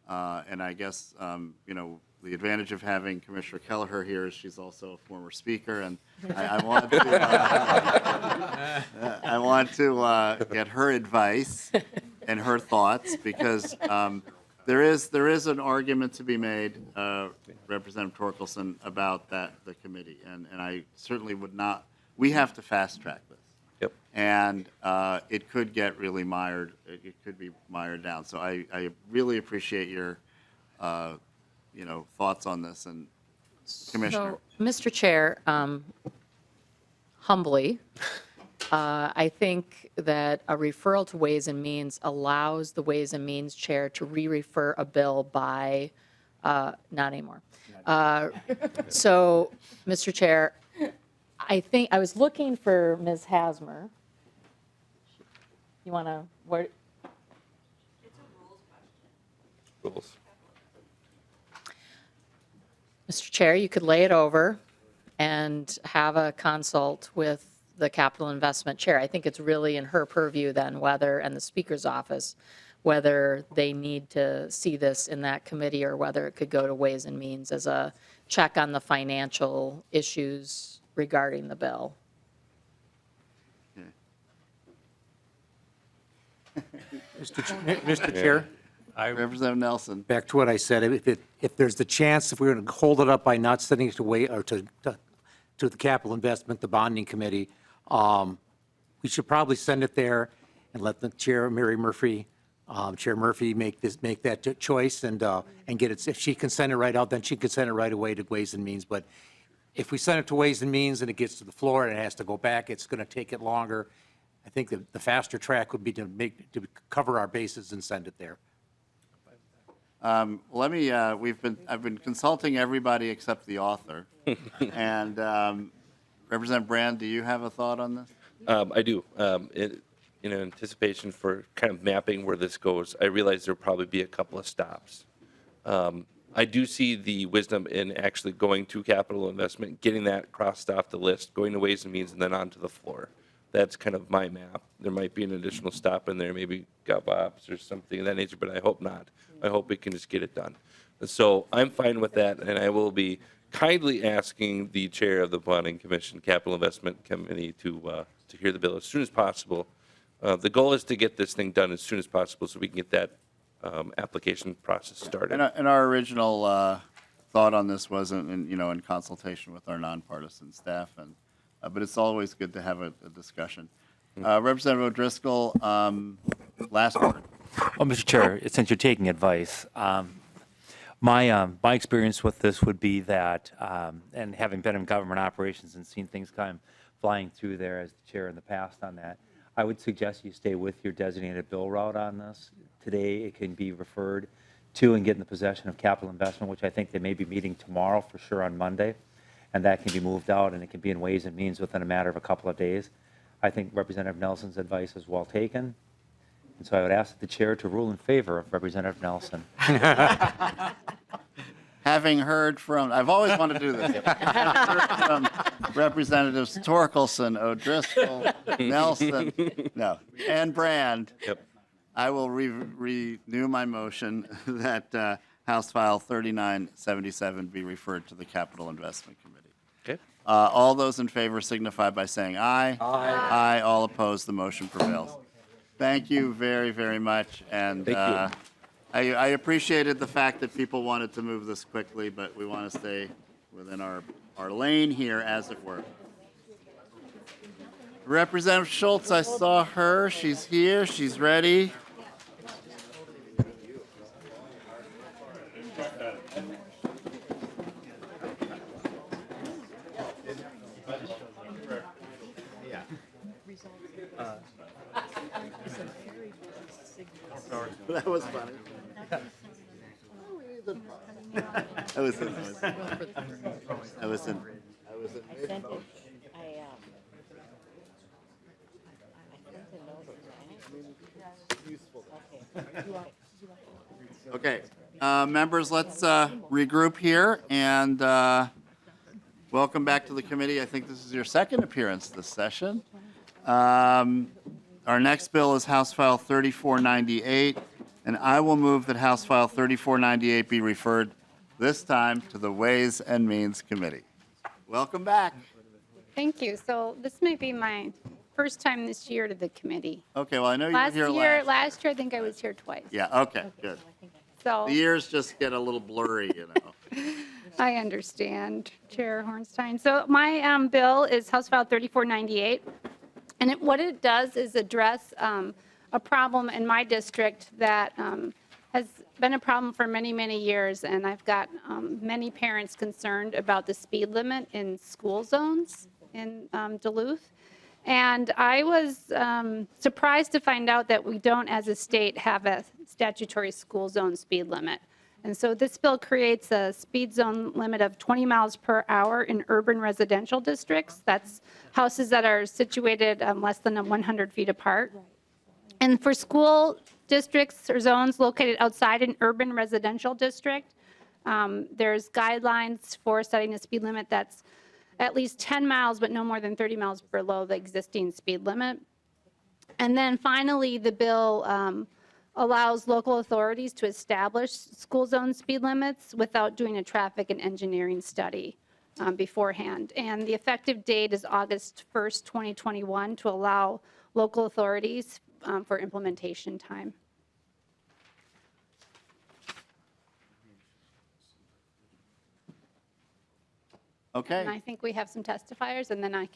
And I guess, the advantage of having Commissioner Kelleher here is she's also a former speaker, and I want to get her advice and her thoughts, because there is an argument to be made, Representative Torkelson, about the committee, and I certainly would not. We have to fast track this. Yep. And it could get really mired. It could be mired down. So I really appreciate your, thoughts on this. And Commissioner. So, Mr. Chair, humbly, I think that a referral to Ways and Means allows the Ways and Means Chair to re-refer a bill by, not anymore. So, Mr. Chair, I think, I was looking for Ms. Hasmer. You want to, where? Rules. Mr. Chair, you could lay it over and have a consult with the Capital Investment Chair. I think it's really in her purview then whether, and the Speaker's office, whether they need to see this in that committee or whether it could go to Ways and Means as a check on the financial issues regarding the bill. Mr. Chair, Representative Nelson. back to what I said, if there's the chance, if we're going to hold it up by not sending it to the Capital Investment, the Bonding Committee, we should probably send it there and let the Chair, Chair Murphy, make that choice and get it. If she can send it right out, then she can send it right away to Ways and Means. But if we send it to Ways and Means and it gets to the floor and it has to go back, it's going to take it longer. I think the faster track would be to cover our bases and send it there. Let me. I've been consulting everybody except the author, and Representative Brand, do you have a thought on this? I do. In anticipation for kind of mapping where this goes, I realize there'll probably be a couple of stops. I do see the wisdom in actually going to capital investment, getting that crossed off the list, going to Ways and Means, and then onto the floor. That's kind of my map. There might be an additional stop in there, maybe GovOps or something of that nature, but I hope not. I hope we can just get it done. So I'm fine with that, and I will be kindly asking the chair of the Bonding Commission Capital Investment Committee to hear the bill as soon as possible. The goal is to get this thing done as soon as possible so we can get that application process started. And our original thought on this wasn't, in consultation with our nonpartisan staff, but it's always good to have a discussion. Representative O'Driscoll, last word. Well, Mr. Chair, since you're taking advice, my experience with this would be that, and having been in government operations and seen things come flying through there as the chair in the past on that, I would suggest you stay with your designated bill route on this. Today, it can be referred to and get in the possession of capital investment, which I think they may be meeting tomorrow for sure on Monday, and that can be moved out and it can be in Ways and Means within a matter of a couple of days. I think Representative Nelson's advice is well taken, and so I would ask the chair to rule in favor of Representative Nelson. Having heard from, I've always wanted to do this. Heard from Representatives Torkelson, O'Driscoll, Nelson, and Brand. Yep. I will renew my motion that House File 3977 be referred to the Capital Investment Committee. Okay. All those in favor signify by saying aye. Aye. Aye. All opposed, the motion prevails. Thank you very, very much. And Thank you. I appreciated the fact that people wanted to move this quickly, but we want to within our lane here, as it were. Representative Schultz, I saw her. She's here. She's ready. That was funny. I was in. Okay, members, let's regroup here and welcome back to the committee. I think this is your second appearance this session. Our next bill is House File 3498, and I will move that House File 3498 be referred this time to the Ways and Means Committee. Welcome back. Thank you. So this may be my first time this year to the committee. Okay, well, I know you were here last. Last year, I think I was here twice. Yeah, okay, good. So The years just get a little blurry, you know. I understand, Chair Hornstein. So my bill is House File 3498. And what it does is address a problem in my district that has been a problem for many, many years. And I've got many parents concerned about the speed limit in school zones in Duluth. And I was surprised to find out that we don't, as a state, have a statutory school zone speed limit. And so this bill creates a speed zone limit of 20 miles per hour in urban residential districts. That's houses that are situated less than 100 feet apart. And for school districts or zones located outside an urban residential district, there's guidelines for setting a speed limit that's at least 10 miles, but no more than 30 miles below the existing speed limit. And then finally, the bill allows local authorities to establish school zone speed limits without doing a traffic and engineering study beforehand. And the effective date is August 1st, 2021, to allow local authorities for implementation time. Okay. And I think we have some testifiers, and then I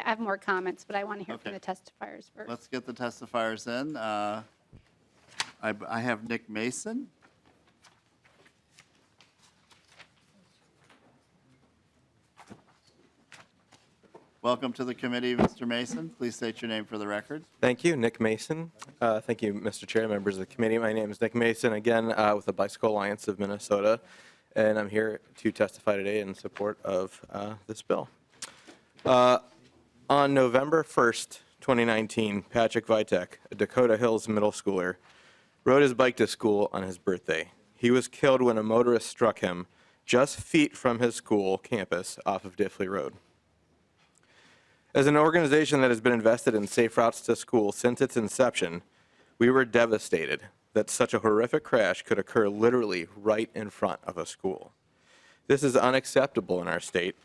have more comments, but I want to hear from the testifiers first. Let's get the testifiers in. I have Nick Mason. Welcome to the committee, Mr. Mason. Please state your name for the record. Thank you, Nick Mason. Thank you, Mr. Chair, members of the committee. My name is Nick Mason, again, with the Bicycle Alliance of Minnesota, and I'm here to testify today in support of this bill. On November 1st, 2019, Patrick Vitek, a Dakota Hills middle schooler, rode his bike to school on his birthday. He was killed when a motorist struck him just feet from his school campus off of Diffley Road. As an organization that has been invested in safe routes to school since its inception, we were devastated that such a horrific crash could occur literally right in front of a school. This is unacceptable in our state,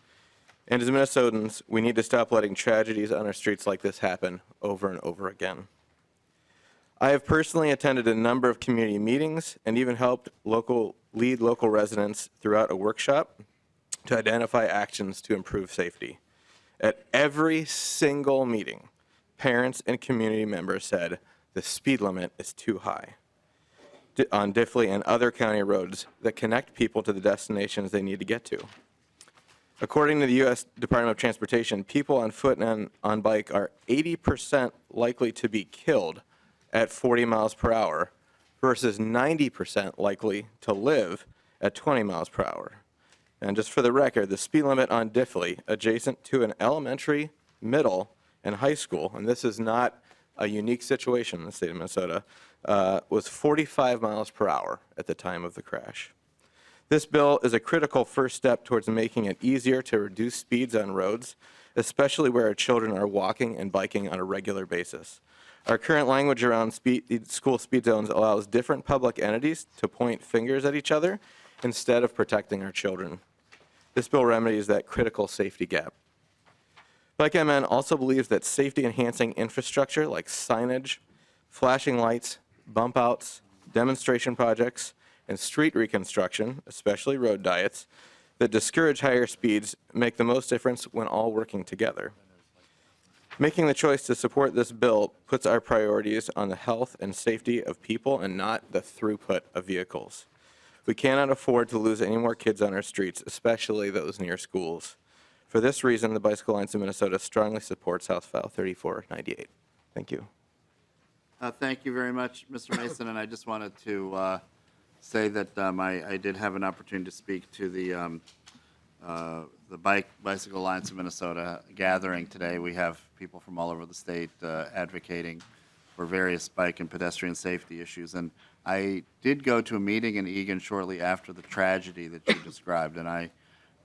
and as Minnesotans, we need to stop letting tragedies on our streets like this happen over and over again. I have personally attended a number of community meetings and even helped lead local residents throughout a workshop to identify actions to improve safety. At every single meeting, parents and community members said the speed limit is too high on Diffley and other county roads that connect people to the destinations they need to get to. According to the U.S. Department of Transportation, people on foot and on bike are 80% likely to be killed at 40 miles per hour versus 90% likely to live at 20 miles per hour. And just for the record, the speed limit on Diffley, adjacent to an elementary, middle, and high school, and this is not a unique situation in the state of Minnesota, was 45 miles per hour at the time of the crash. This bill is a critical first step towards making it easier to reduce speeds on roads, especially where our children are walking and biking on a regular basis. Our current language around school speed zones allows different public entities to point fingers at each other instead of protecting our children. This bill remedies that critical safety gap. Bike MN also believes that safety-enhancing infrastructure like signage, flashing lights, bump outs, demonstration projects, and street reconstruction, especially road diets, that discourage higher speeds make the most difference when all working together. Making the choice to support this bill puts our priorities on the health and safety of people and not the throughput of vehicles. We cannot afford to lose any more kids on our streets, especially those near schools. For this reason, the Bicycle Alliance of Minnesota strongly supports House File 3498. Thank you. Thank you very much, Mr. Mason, and I just wanted to say that I did have an opportunity to speak to the Bicycle Alliance of Minnesota gathering today. We have people from all over the state advocating for various bike and pedestrian safety issues. And I did go to a meeting in Eagan shortly after the tragedy that you described, and I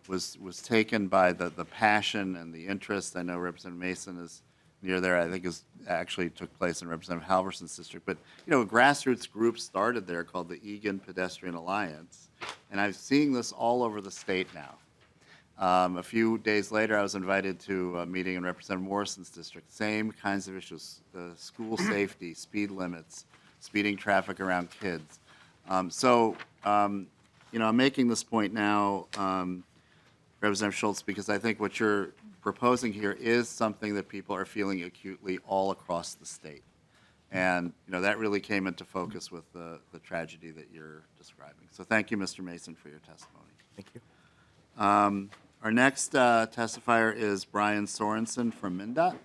was taken by the passion and the interest. I know Representative Mason is near there. I think is actually took place in Representative Halverson's district. But, you know, a grassroots group started there called the Eagan Pedestrian Alliance, and I'm seeing this all over the state now. A few days later, I was invited to a meeting in Representative Morrison's district. Same kinds of issues, school safety, speed limits, speeding traffic around kids. You know, I'm making this point now, Representative Schultz, because I think what you're proposing here is something that people are feeling acutely all across the state. And, you know, that really came into focus with the tragedy that you're describing. So thank you, Mr. Mason, for your testimony. Thank you. Our next testifier is Brian Sorensen from MnDOT.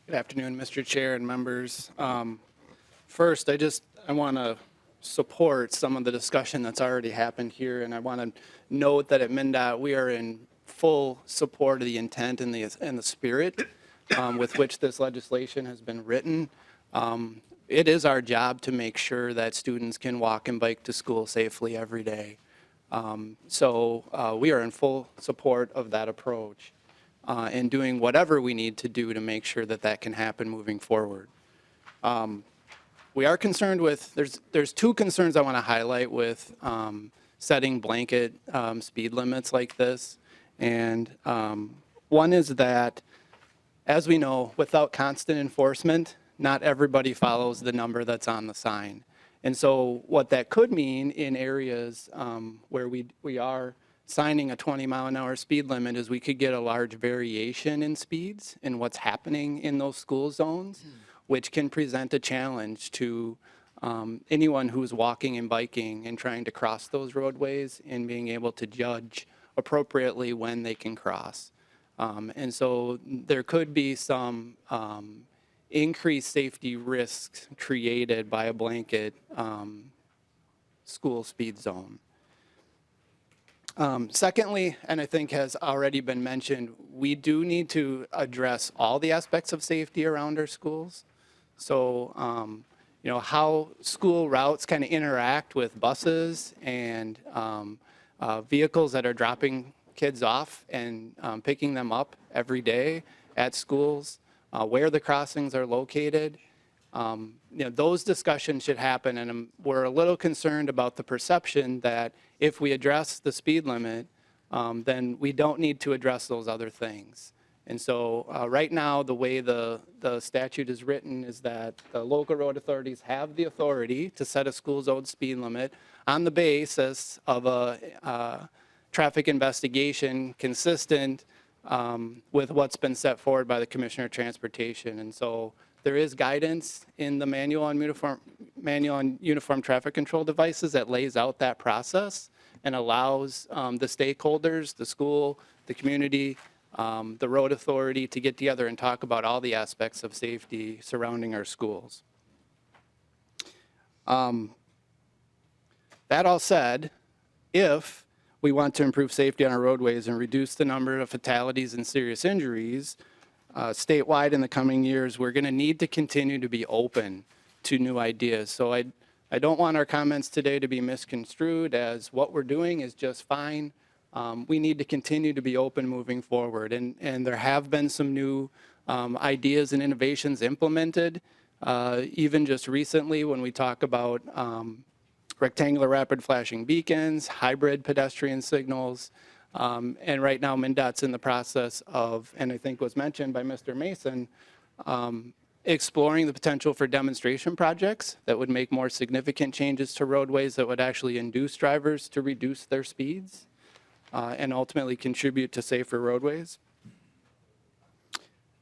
Good afternoon, Mr. Chair and members. First, I want to support some of the discussion that's already happened here, and I want to note that at MnDOT we are in full support of the intent and the spirit with which this legislation has been written. It is our job to make sure that students can walk and bike to school safely every day. So we are in full support of that approach and doing whatever we need to do to make sure that that can happen moving forward. We are concerned with, there's two concerns I want to highlight with setting blanket speed limits like this. And one is that, as we know, without constant enforcement, not everybody follows the number that's on the sign. And so what that could mean in areas where we are signing a 20-mile-an-hour speed limit is we could get a large variation in speeds and what's happening in those school zones, which can present a challenge to anyone who's walking and biking and trying to cross those roadways and being able to judge appropriately when they can cross. And so there could be some increased safety risks created by a blanket school speed zone. Secondly, and I think has already been mentioned, we do need to address all the aspects of safety around our schools. So, you know, how school routes kind of interact with buses and vehicles that are dropping kids off and picking them up every day at schools, where the crossings are located. You know, those discussions should happen, and we're a little concerned about the perception that if we address the speed limit, then we don't need to address those other things. And so right now, the way the statute is written is that the local road authorities have the authority to set a school zone speed limit on the basis of a traffic investigation consistent with what's been set forward by the Commissioner of Transportation. And so there is guidance in the manual on uniform traffic control devices that lays out that process and allows the stakeholders, the school, the community, the road authority to get together and talk about all the aspects of safety surrounding our schools. That all said, if we want to improve safety on our roadways and reduce the number of fatalities and serious injuries statewide in the coming years, we're going to need to continue to be open to new ideas. So I don't want our comments today to be misconstrued as what we're doing is just fine. We need to continue to be open moving forward. And there have been some new ideas and innovations implemented, even just recently when we talk about rectangular rapid flashing beacons, hybrid pedestrian signals, and right now MnDOT's in the process of, and I think was mentioned by Mr. Mason, exploring the potential for demonstration projects that would make more significant changes to roadways that would actually induce drivers to reduce their speeds and ultimately contribute to safer roadways.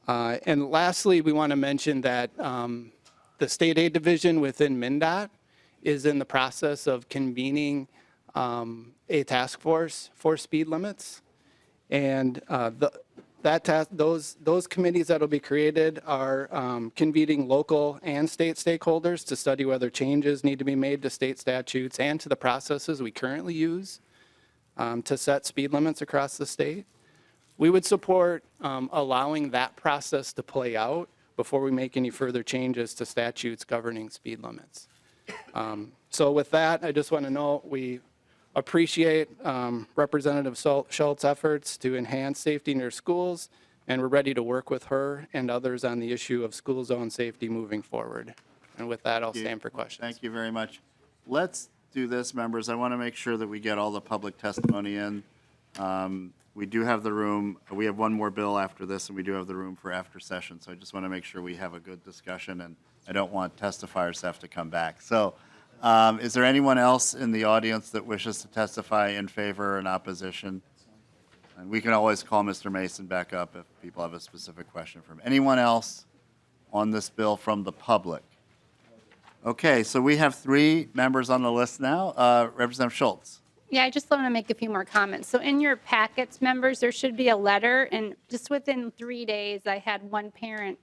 And lastly, we want to mention that the state aid division within MnDOT is in the process of convening a task force for speed limits. And those committees that will be created are convening local and state stakeholders to study whether changes need to be made to state statutes and to the processes we currently use to set speed limits across the state. We would support allowing that process to play out before we make any further changes to statutes governing speed limits. So with that, I just want to note we appreciate Representative Schultz's efforts to enhance safety near schools, and we're ready to work with her and others on the issue of school zone safety moving forward. And with that, I'll stand for questions. Thank you very much. Let's do this, members. I want to make sure that we get all the public testimony in. We do have the room. We have one more bill after this, and we do have the room for after session. So I just want to make sure we have a good discussion, and I don't want testifiers to have to come back. So is there anyone else in the audience that wishes to testify in favor or in opposition? And we can always call Mr. Mason back up if people have a specific question for him. Anyone else on this bill from the public? Okay, so we have 3 members on the list now. Representative Schultz. Yeah, I just want to make a few more comments. So in your packets, members, there should be a letter, and just within 3 days, I had one parent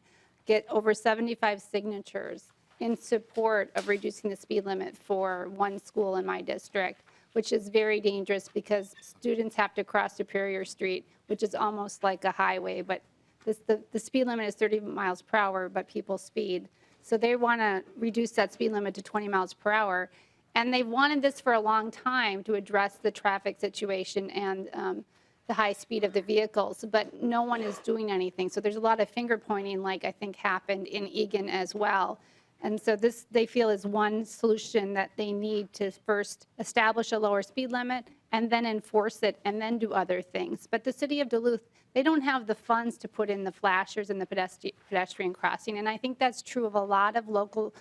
get over 75 signatures in support of reducing the speed limit for one school in my district, which is very dangerous because students have to cross Superior Street, which is almost like a highway, but the speed limit is 30 miles per hour, but people speed. So they want to reduce that speed limit to 20 miles per hour. And they've wanted this for a long time to address the traffic situation and the high speed of the vehicles, but no one is doing anything. So there's a lot of finger pointing, like I think happened in Egan as well. And so this, they feel, is one solution that they need to first establish a lower speed limit and then enforce it and then do other things. But the city of Duluth, they don't have the funds to put in the flashers and the pedestrian crossing. And I think that's true of a lot of local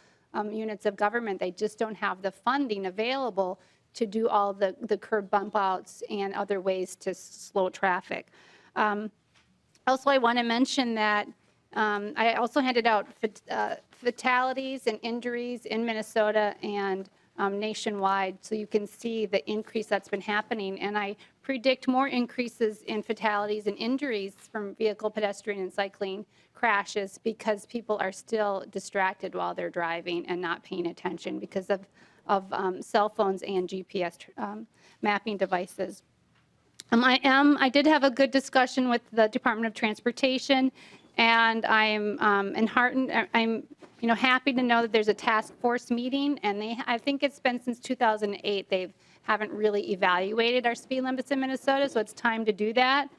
units of government. They just don't have the funding available to do all the curb bump outs and other ways to slow traffic. Also, I want to mention that I also handed out fatalities and injuries in Minnesota and nationwide, so you can see the increase that's been happening. And I predict more increases in fatalities and injuries from vehicle, pedestrian, and cycling crashes because people are still distracted while they're driving and not paying attention because of cell phones and GPS mapping devices. I did have a good discussion with the Department of Transportation, and I'm enheartened. I'm happy to know that there's a task force meeting, and I think it's been since 2008 they haven't really evaluated our speed limits in Minnesota, so it's time to do that.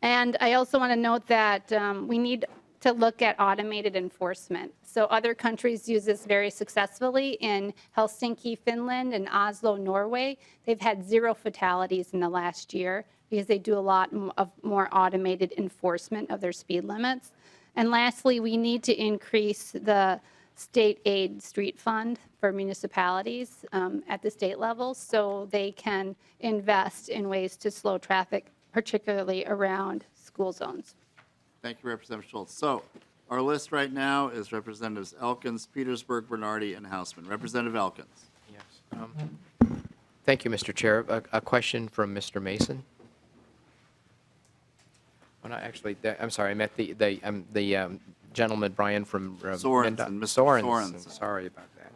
And I also want to note that we need to look at automated enforcement. So other countries use this very successfully. In Helsinki, Finland, and Oslo, Norway, they've had 0 fatalities in the last year because they do a lot of more automated enforcement of their speed limits. And lastly, we need to increase the state aid street fund for municipalities at the state level so they can invest in ways to slow traffic, particularly around school zones. Thank you, Representative Schultz. So our list right now is Representatives Elkins, Petersburg, Bernardi, and Hausman. Representative Elkins. Yes. Thank you, Mr. Chair. A question from Mr. Mason. Well, not actually, I'm sorry, I meant the gentleman, Brian, from Sorensen, Mr. Sorensen. Sorry about that.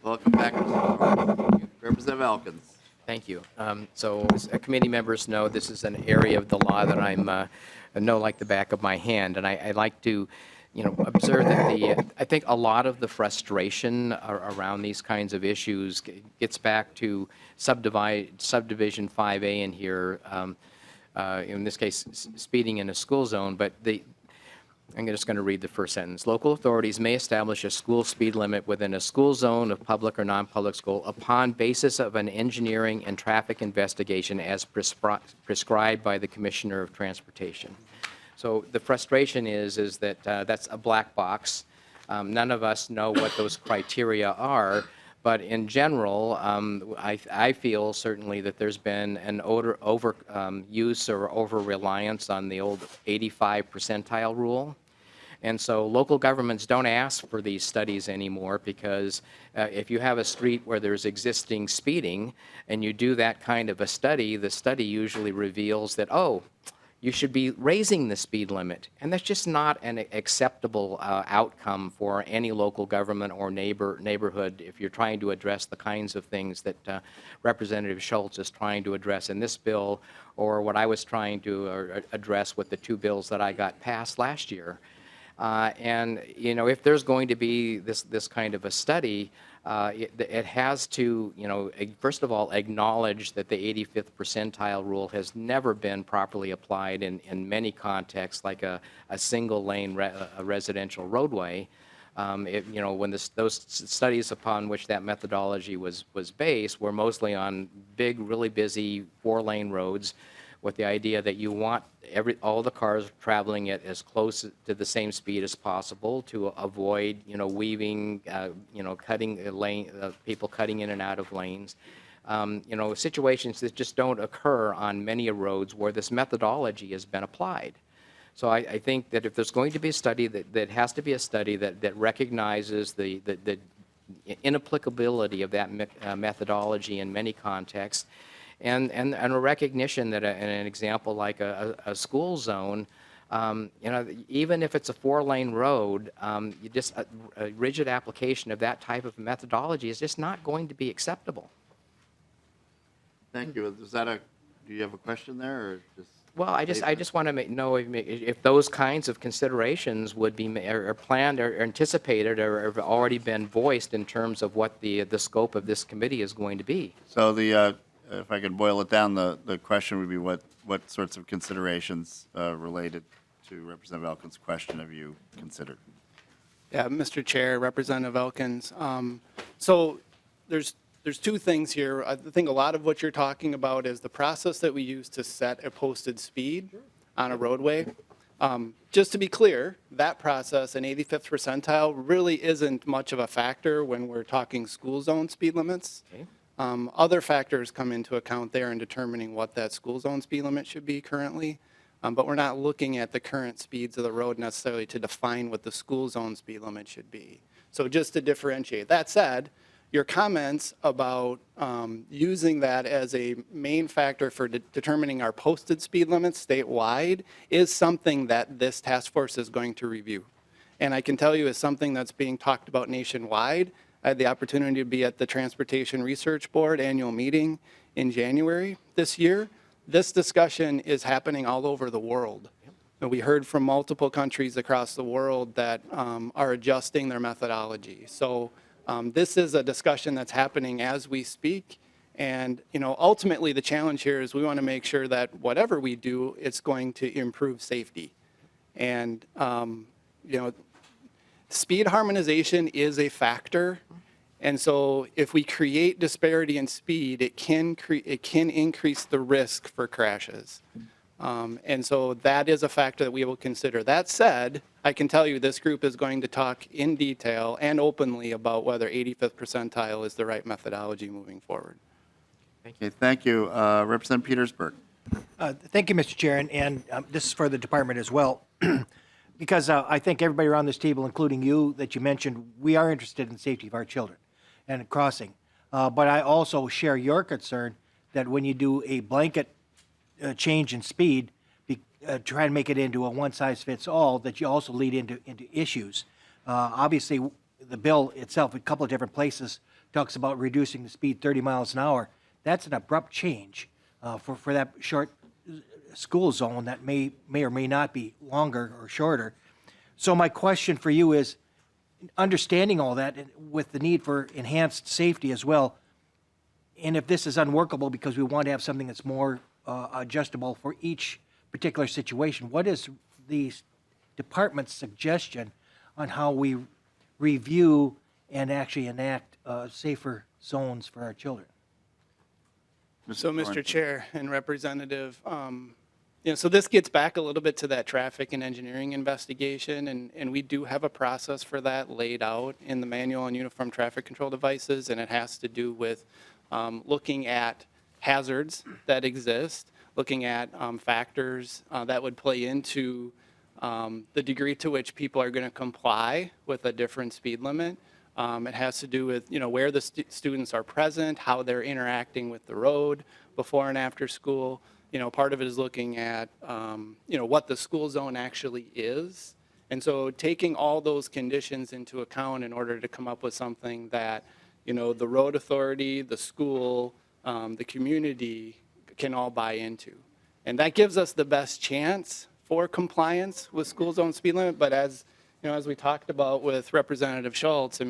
Welcome back. Representative Elkins. Thank you. So as committee members know, this is an area of the law that I know like the back of my hand, and I like to observe that I think a lot of the frustration around these kinds of issues gets back to subdivision 5A in here, in this case, speeding in a school zone. But I'm just going to read the first sentence. Local authorities may establish a school speed limit within a school zone of public or non-public school upon basis of an engineering and traffic investigation as prescribed by the Commissioner of Transportation. So the frustration is that that's a black box. None of us know what those criteria are. But in general, I feel certainly that there's been an use or over-reliance on the old 85 percentile rule. And so local governments don't ask for these studies anymore because if you have a street where there's existing speeding and you do that kind of a study, the study usually reveals that, oh, you should be raising the speed limit. And that's just not an acceptable outcome for any local government or neighborhood if you're trying to address the kinds of things that Representative Schultz is trying to address in this bill, or what I was trying to address with the two bills that I got passed last year. And, you know, if there's going to be this kind of a study, it has to, you know, first of all, acknowledge that the 85th percentile rule has never been properly applied in many contexts, like a single lane residential roadway. You know, when those studies upon which that methodology was based were mostly on big, really busy 4-lane roads, with the idea that you want all the cars traveling at as close to the same speed as possible to avoid, you know, weaving, you know, cutting people cutting in and out of lanes. You know, situations that just don't occur on many roads where this methodology has been applied. So I think that if there's going to be a study, that has to be a study that recognizes the inapplicability of that methodology in many contexts, and a recognition that an example like a school zone, you know, even if it's a 4-lane road, you just a rigid application of that type of methodology is just not going to be acceptable. Thank you. Is that do you have a question there, or just? Well, I just want to know if those kinds of considerations would be or planned or anticipated or have already been voiced in terms of what the scope of this committee is going to be. So if I could boil it down, the question would be what sorts of considerations related to Representative Elkins' question have you considered? Yeah, Mr. Chair, Representative Elkins. So there's two things here. I think a lot of what you're talking about is the process that we use to set a posted speed on a roadway. Just to be clear, that process, an 85th percentile, really isn't much of a factor when we're talking school zone speed limits. Okay. Other factors come into account there in determining what that school zone speed limit should be currently, but we're not looking at the current speeds of the road necessarily to define what the school zone speed limit should be. So just to differentiate. That said, your comments about using that as a main factor for determining our posted speed limits statewide is something that this task force is going to review. And I can tell you is something that's being talked about nationwide. I had the opportunity to be at the Transportation Research Board annual meeting in January this year. This discussion is happening all over the world. And we heard from multiple countries across the world that are adjusting their methodology. So this is a discussion that's happening as we speak. And, you know, ultimately the challenge here is we want to make sure that whatever we do, it's going to improve safety. And, you know, speed harmonization is a factor, and so if we create disparity in speed, it can increase the risk for crashes. And so that is a factor that we will consider. That said, I can tell you this group is going to talk in detail and openly about whether 85th percentile is the right methodology moving forward. Okay, thank you. Representative Petersburg. Thank you, Mr. Chair, and this is for the department as well. Because I think everybody around this table, including you that you mentioned, we are interested in the safety of our children and crossing. But I also share your concern that when you do a blanket change in speed, try and make it into a one-size-fits-all, that you also lead into issues. Obviously, the bill itself, a couple of different places, talks about reducing the speed 30 miles an hour. That's an abrupt change for that short school zone that may or may not be longer or shorter. So my question for you is, understanding all that with the need for enhanced safety as well, and if this is unworkable because we want to have something that's more adjustable for each particular situation, what is the department's suggestion on how we review and actually enact safer zones for our children. So, Mr. Chair and Representative, so this gets back a little bit to that traffic and engineering investigation, and we do have a process for that laid out in the manual on uniform traffic control devices, and it has to do with looking at hazards that exist, looking at factors that would play into the degree to which people are going to comply with a different speed limit. It has to do with, where the students are present, how they're interacting with the road before and after school. Part of it is looking at, what the school zone actually is. And so taking all those conditions into account in order to come up with something that, the road authority, the school, the community can all buy into. And that gives us the best chance for compliance with school zone speed limit. But as we talked about with Representative Schultz,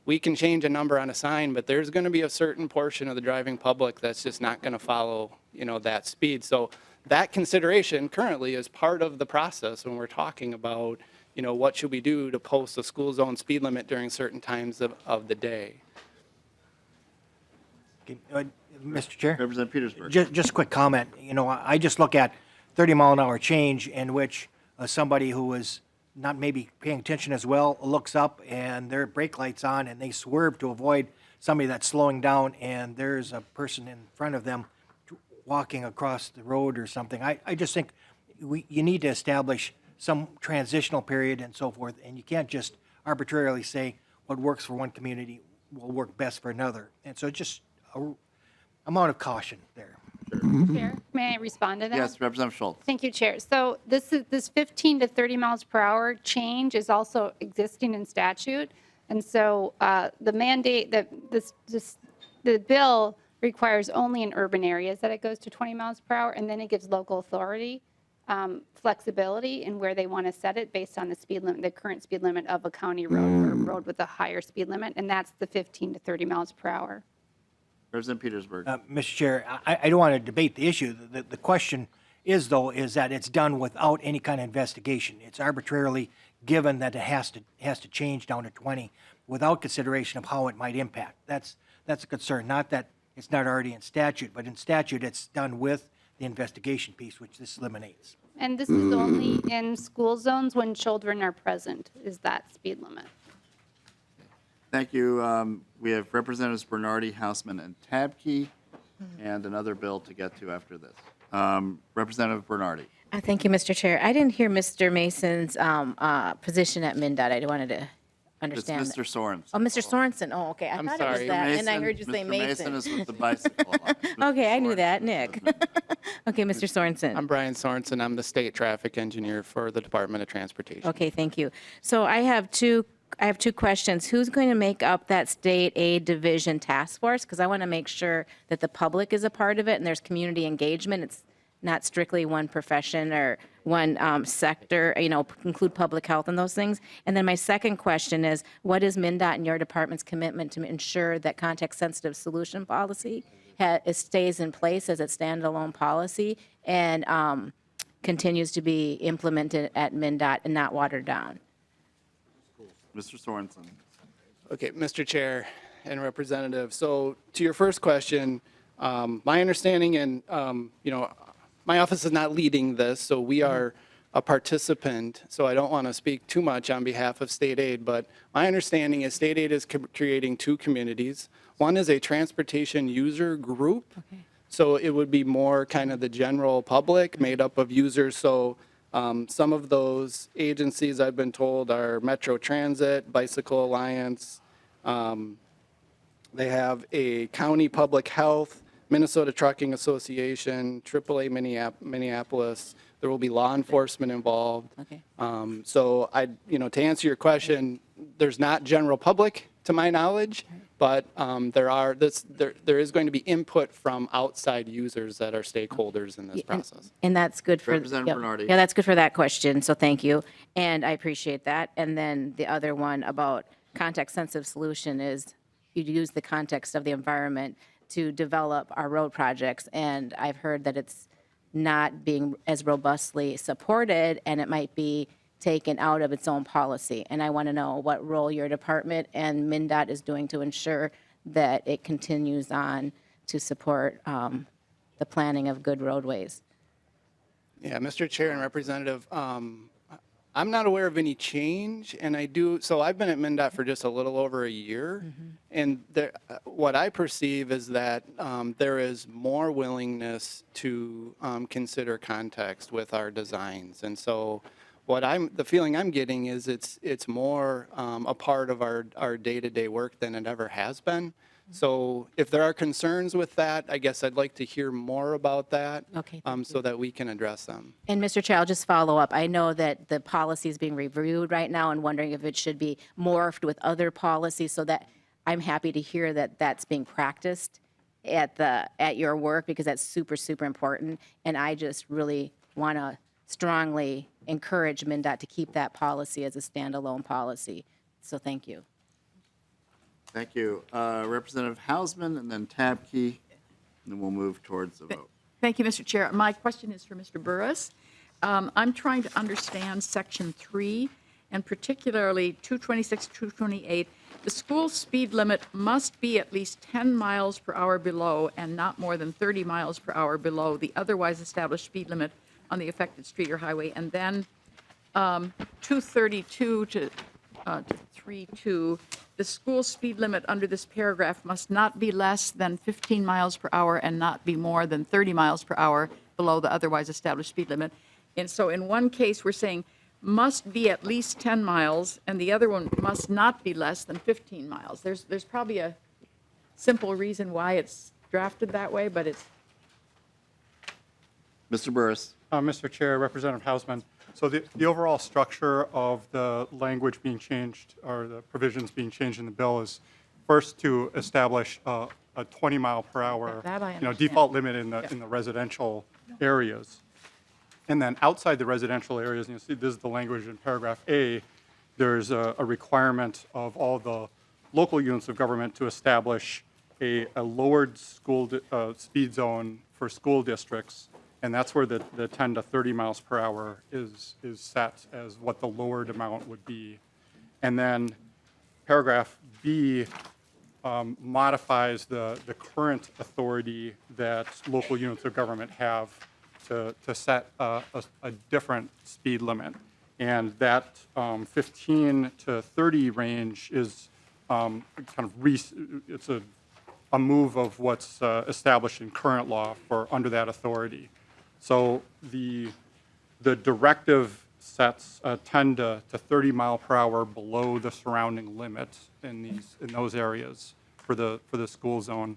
we can change a number on a sign, but there's going to be a certain portion of the driving public that's just not going to follow, that speed. So that consideration currently is part of the process when we're talking about, what should we do to post a school zone speed limit during certain times of the day. Okay, Mr. Chair? Representative Petersburg. Just a quick comment. I just look at 30-mile-an-hour change in which somebody who is not maybe paying attention as well looks up and their brake light's on and they swerve to avoid somebody that's slowing down and there's a person in front of them walking across the road or something. I just think you need to establish some transitional period and so forth, and you can't just arbitrarily say what works for one community will work best for another. And so just a amount of caution there. Chair, may I respond to that? Yes, Representative Schultz. Thank you, Chair. So this 15 to 30 miles per hour change is also existing in statute. And so the mandate that the bill requires only in urban areas that it goes to 20 miles per hour, and then it gives local authority flexibility in where they want to set it based on the speed limit, the current speed limit of a county road or a road with a higher speed limit, and that's the 15 to 30 miles per hour. Representative Petersburg. Mr. Chair, I don't want to debate the issue. The question is, though, is that it's done without any kind of investigation. It's arbitrarily given that it has to change down to 20 without consideration of how it might impact. That's a concern. Not that it's not already in statute, but in statute it's done with the investigation piece, which this eliminates. And this is only in school zones when children are present, is that speed limit. Thank you. We have Representatives Bernardi, Hausman, and Tabke, and another bill to get to after this. Representative Bernardi. Thank you, Mr. Chair. I didn't hear Mr. Mason's position at MnDOT. I wanted to understand. It's Mr. Sorensen. Oh, Mr. Sorensen. Oh, okay. I I'm thought sorry. it was that, and I Mason- heard you say Mr. Mason. Mason is with the bicycle. Okay, I knew that. Nick. Okay, Mr. Sorensen. I'm Brian Sorensen. I'm the state traffic engineer for the Department of Transportation. Okay, thank you. So I have two questions. Who's going to make up that state aid division task force? Because I want to make sure that the public is a part of it and there's community engagement. It's not strictly one profession or one sector, include public health and those things. And then my second question is, what is MnDOT and your department's commitment to ensure that context-sensitive solution policy stays in place as a standalone policy and continues to be implemented at MnDOT and not watered down? Mr. Sorensen. Okay, Mr. Chair and Representative. So to your first question, my understanding and, my office is not leading this, so we are a participant, so I don't want to speak too much on behalf of state aid, but my understanding is state aid is creating two communities. One is a transportation user group, so it would be more kind of the general public made up of users. So some of those agencies I've been told are Metro Transit, Bicycle Alliance. They have a county public health, Minnesota Trucking Association, AAA Minneapolis. There will be law enforcement involved. Okay. So to answer your question, there's not general public to my knowledge, but there is going to be input from outside users that are stakeholders in this process. And that's good for. Representative Bernardi. Yeah, that's good for that question, so thank you. And I appreciate that. And then the other one about context-sensitive solution is you use the context of the environment to develop our road projects. And I've heard that it's not being as robustly supported, and it might be taken out of its own policy. And I want to know what role your department and MnDOT is doing to ensure that it continues on to support the planning of good roadways. Yeah, Mr. Chair and Representative, I'm not aware of any change, and so I've been at MnDOT for just a little over a year, and what I perceive is that there is more willingness to consider context with our designs, and so the feeling I'm getting is it's more a part of our day-to-day work than it ever has been. So if there are concerns with that, I guess I'd like to hear more about that. Okay, So that we can address them. And Mr. Chair, I'll just follow up. I know that the policy is being reviewed right now and wondering if it should be morphed with other policies, so that I'm happy to hear that that's being practiced at your work, because that's super, super important. And I just really want to strongly encourage MnDOT to keep that policy as a standalone policy. So thank you. Thank you. Representative Hausman and then Tabke, and then we'll move towards the vote. Thank you, Mr. Chair. My question is for Mr. Burris. I'm trying to understand Section 3, and particularly 226, 228. The school speed limit must be at least 10 miles per hour below and not more than 30 miles per hour below the otherwise established speed limit on the affected street or highway. And then 232 to 32, the school speed limit under this paragraph must not be less than 15 miles per hour and not be more than 30 miles per hour below the otherwise established speed limit. And so in one case, we're saying must be at least 10 miles, and the other one must not be less than 15 miles. There's probably a simple reason why it's drafted that way, but it's... Mr. Burris. Mr. Chair, Representative Hausman, so the overall structure of the language being changed, or the provisions being changed in the bill, is first to establish a 20 mile per hour default limit in the residential areas. And then outside the residential areas, and you see this is the language in paragraph A, there's a requirement of all the local units of government to establish a lowered school speed zone for school districts. And that's where the 10 to 30 miles per hour is set as what the lowered amount would be. And then paragraph B modifies the current authority that local units of government have to set a different speed limit. And that 15 to 30 range is it's a move of what's established in current law for under that authority. So the directive sets 10 to 30 mile per hour below the surrounding limit in those areas for the school zone.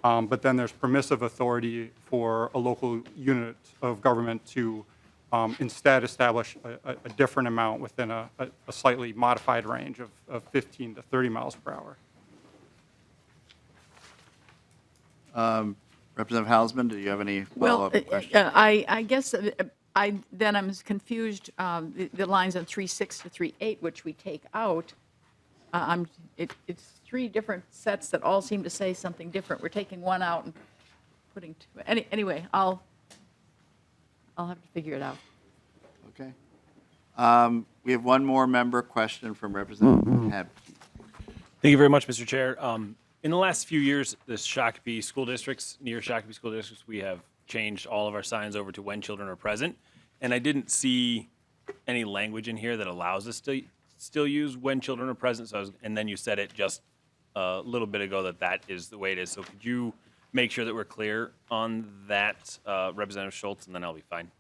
But then there's permissive authority for a local unit of government to instead establish a different amount within a slightly modified range of 15 to 30 miles per hour. Representative Hausman, do you have any follow-up questions? I guess I'm confused, the lines on 3.6 to 3.8, which we take out. It's three different sets that all seem to say something different. We're taking one out and putting two. Anyway, I'll have to figure it out. Okay. We have one more member question from Representative Tabke. Thank you very much, Mr. Chair. In the last few years, the Shakopee school districts, near Shakopee school districts, we have changed all of our signs over to when children are present. And I didn't see any language in here that allows us to still use when children are present. So and then you said it just a little bit ago that is the way it is. So could you make sure that we're clear on that, Representative Schultz, and then I'll be fine.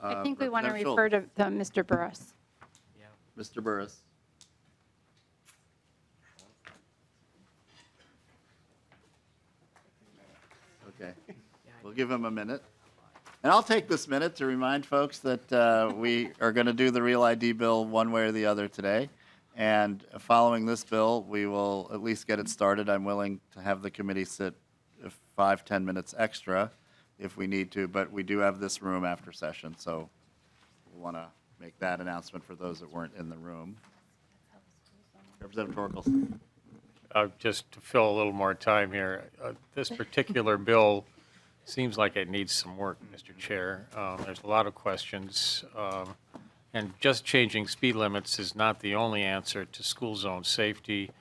I think we want to refer to Mr. Burris. Mr. Burris. Okay, we'll give him a minute. And I'll take this minute to remind folks that we are going to do the Real ID bill one way or the other today. And following this bill, we will at least get it started. I'm willing to have the committee sit 5-10 minutes extra if we need to, but we do have this room after session, so we want to make that announcement for those that weren't in the room. Representative Torkelson. Just to fill a little more time here, this particular bill seems like it needs some work, Mr. Chair. There's a lot of questions, and just changing speed limits is not the only answer to school zone safety.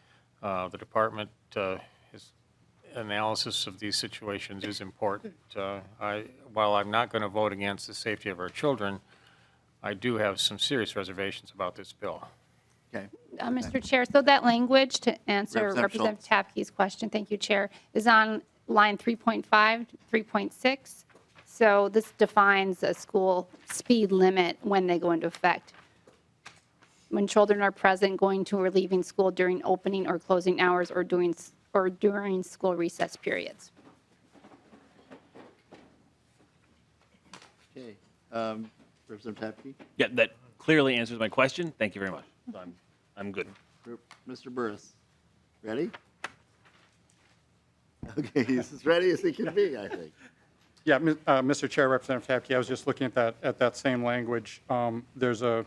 The department, his analysis of these situations is important. While I'm not going to vote against the safety of our children, I do have some serious reservations about this bill. Okay. Mr. Chair, so that language, to answer Representative Representative Tapke's question, thank you, Chair, is on line 3.5, 3.6. So this defines a school speed limit when they go into effect. When children are present, going to or leaving school during opening or closing hours or during school recess periods. Okay. Representative Tapke? Yeah, that clearly answers my question. Thank you very much. So I'm good. Mr. Burris, ready? Okay, he's as ready as he can be, I think. Yeah, Mr. Chair, Representative Tapke, I was just looking at that same language. There's a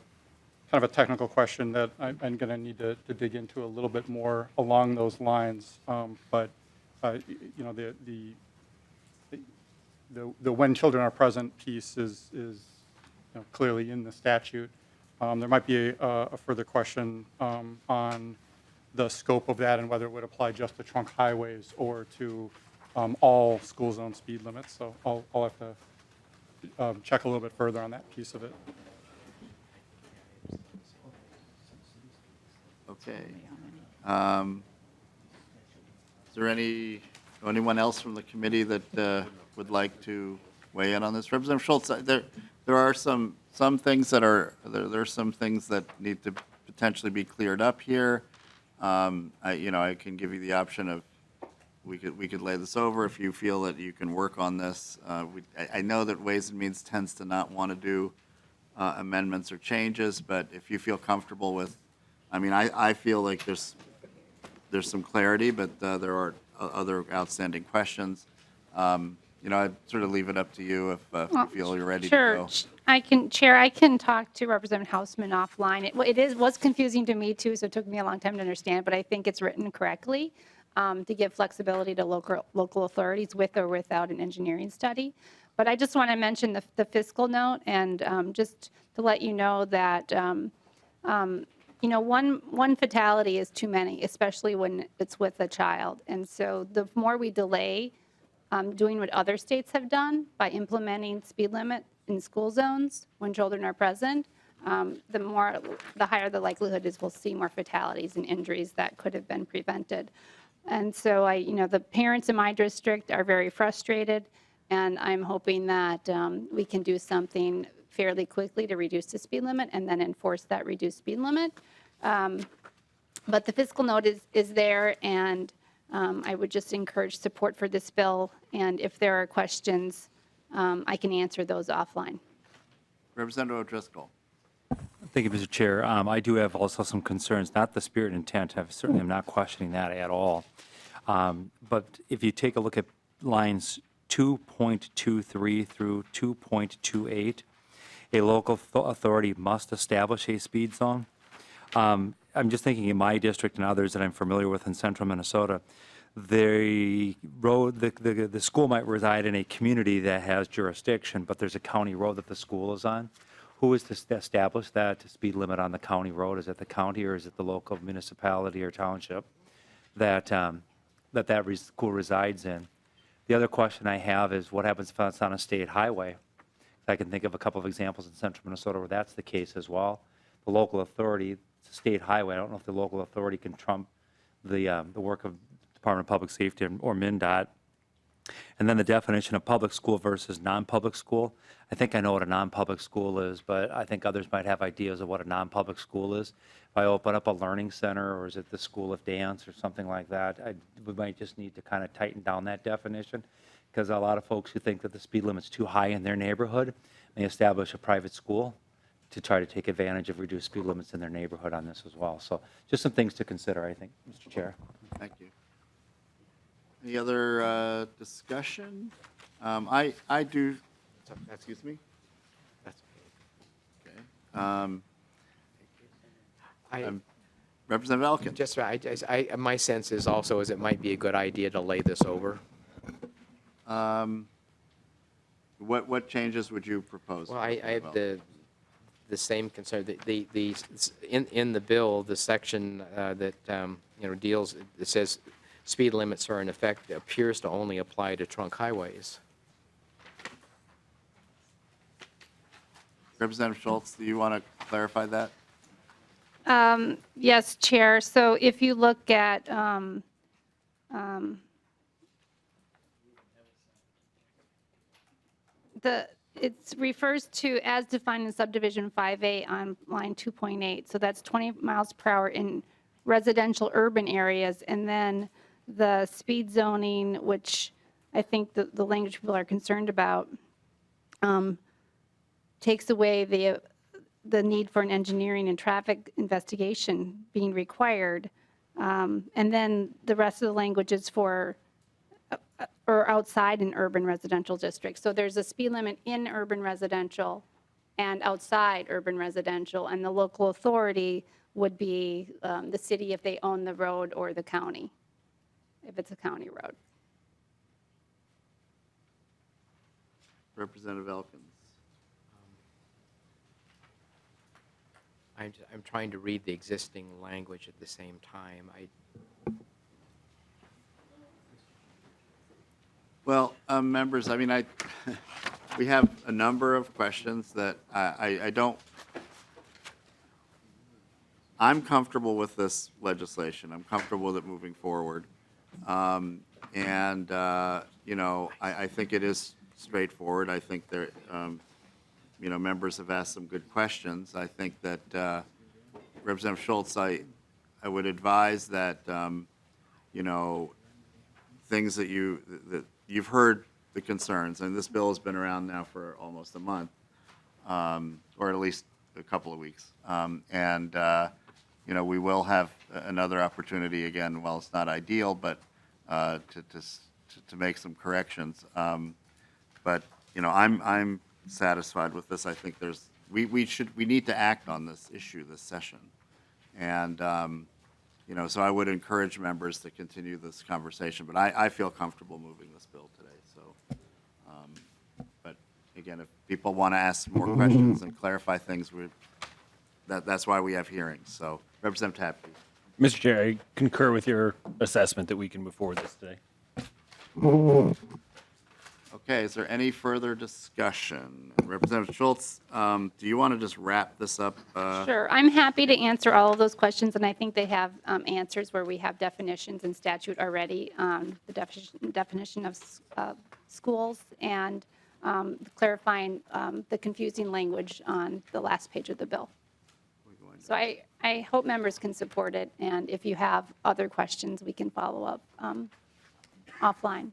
kind of a technical question that I'm going to need to dig into a little bit more along those lines. But you know, the when children are present piece is you know, clearly in the statute. There might be a further question on the scope of that and whether it would apply just to trunk highways or to all school zone speed limits. So I'll have to check a little bit further on that piece of it. Okay. Is there anyone else from the committee that would like to weigh in on this? Representative Schultz, there are some things that are there are some things that need to potentially be cleared up here. I can give you the option of we could lay this over if you feel that you can work on this. I know that Ways and Means tends to not want to do amendments or changes, but if you feel comfortable with, I feel like there's some clarity, but there are other outstanding questions. I'd sort of leave it up to you if you feel you're ready to go. Chair, I can talk to Representative Hausman offline. It was confusing to me too, so it took me a long time to understand, but I think it's written correctly to give flexibility to local authorities with or without an engineering study. But I just want to mention the fiscal note and just to let you know that one fatality is too many, especially when it's with a child. And so the more we delay doing what other states have done by implementing speed limit in school zones when children are present, the higher the likelihood is we'll see more fatalities and injuries that could have been prevented. And so the parents in my district are very frustrated, and I'm hoping that we can do something fairly quickly to reduce the speed limit and then enforce that reduced speed limit. But the fiscal note is there, and I would just encourage support for this bill, and if there are questions, I can answer those offline. Representative O'Driscoll. Thank you, Mr. Chair. I do have also some concerns, not the spirit and intent. I certainly am not questioning that at all. But if you take a look at lines 2.23 through 2.28, a local authority must establish a speed zone. I'm just thinking in my district and others that I'm familiar with in central Minnesota, the school might reside in a community that has jurisdiction, but there's a county road that the school is on. Who is to establish that speed limit on the county road? Is it the county or is it the local municipality or township that school resides in? The other question I have is what happens if it's on a state highway? I can think of a couple of examples in central Minnesota where that's the case as well. The local authority, it's a state highway. I don't know if the local authority can trump the work of Department of Public Safety or MnDOT. And then the definition of public school versus non-public school. I think I know what a non-public school is, but I think others might have ideas of what a non-public school is. If I open up a learning center, or is it the School of Dance or something like that, we might just need to kind of tighten down that definition, because a lot of folks who think that the speed limit's too high in their neighborhood may establish a private school to try to take advantage of reduced speed limits in their neighborhood on this as well. So just some things to consider, I think, Mr. Chair. Thank you. Any other discussion? I do, excuse me? Okay. Representative Elkin. Just, my sense is also is it might be a good idea to lay this over. What changes would you propose? Well, I have the same concern. In the bill, the section that, deals, it says speed limits are in effect, appears to only apply to trunk highways. Representative Schultz, do you want to clarify that? Yes, Chair. So if you look at it refers to as defined in subdivision 5A on line 2.8. So that's 20 miles per hour in residential urban areas. And then the speed zoning, which I think the language people are concerned about, takes away the need for an engineering and traffic investigation being required. And then the rest of the language is for or outside an urban residential district. So there's a speed limit in urban residential and outside urban residential, and the local authority would be the city if they own the road, or the county if it's a county road. Representative Elkins. I'm trying to read the existing language at the same time. Well, members, I mean, we have a number of questions that I don't, I'm comfortable with this legislation. I'm comfortable with it moving forward. I think it is straightforward. I think there, members have asked some good questions. I think that Representative Schultz, I would advise that, things that you've heard the concerns, and this bill has been around now for almost a month, or at least a couple of weeks. We will have another opportunity again, while it's not ideal, but to make some corrections. I'm satisfied with this. I think we need to act on this issue this session. And, so I would encourage members to continue this conversation, but I feel comfortable moving this bill today. So, but again, if people want to ask more questions and clarify things, that's why we have hearings. So, Representative Tapke. Mr. Chair, I concur with your assessment that we can move forward this today. Okay, is there any further discussion? Representative Schultz, do you want to just wrap this up? Sure. I'm happy to answer all of those questions, and I think they have answers where we have definitions in statute already, the definition of schools, and clarifying the confusing language on the last page of the bill. So I hope members can support it, and if you have other questions, we can follow up offline.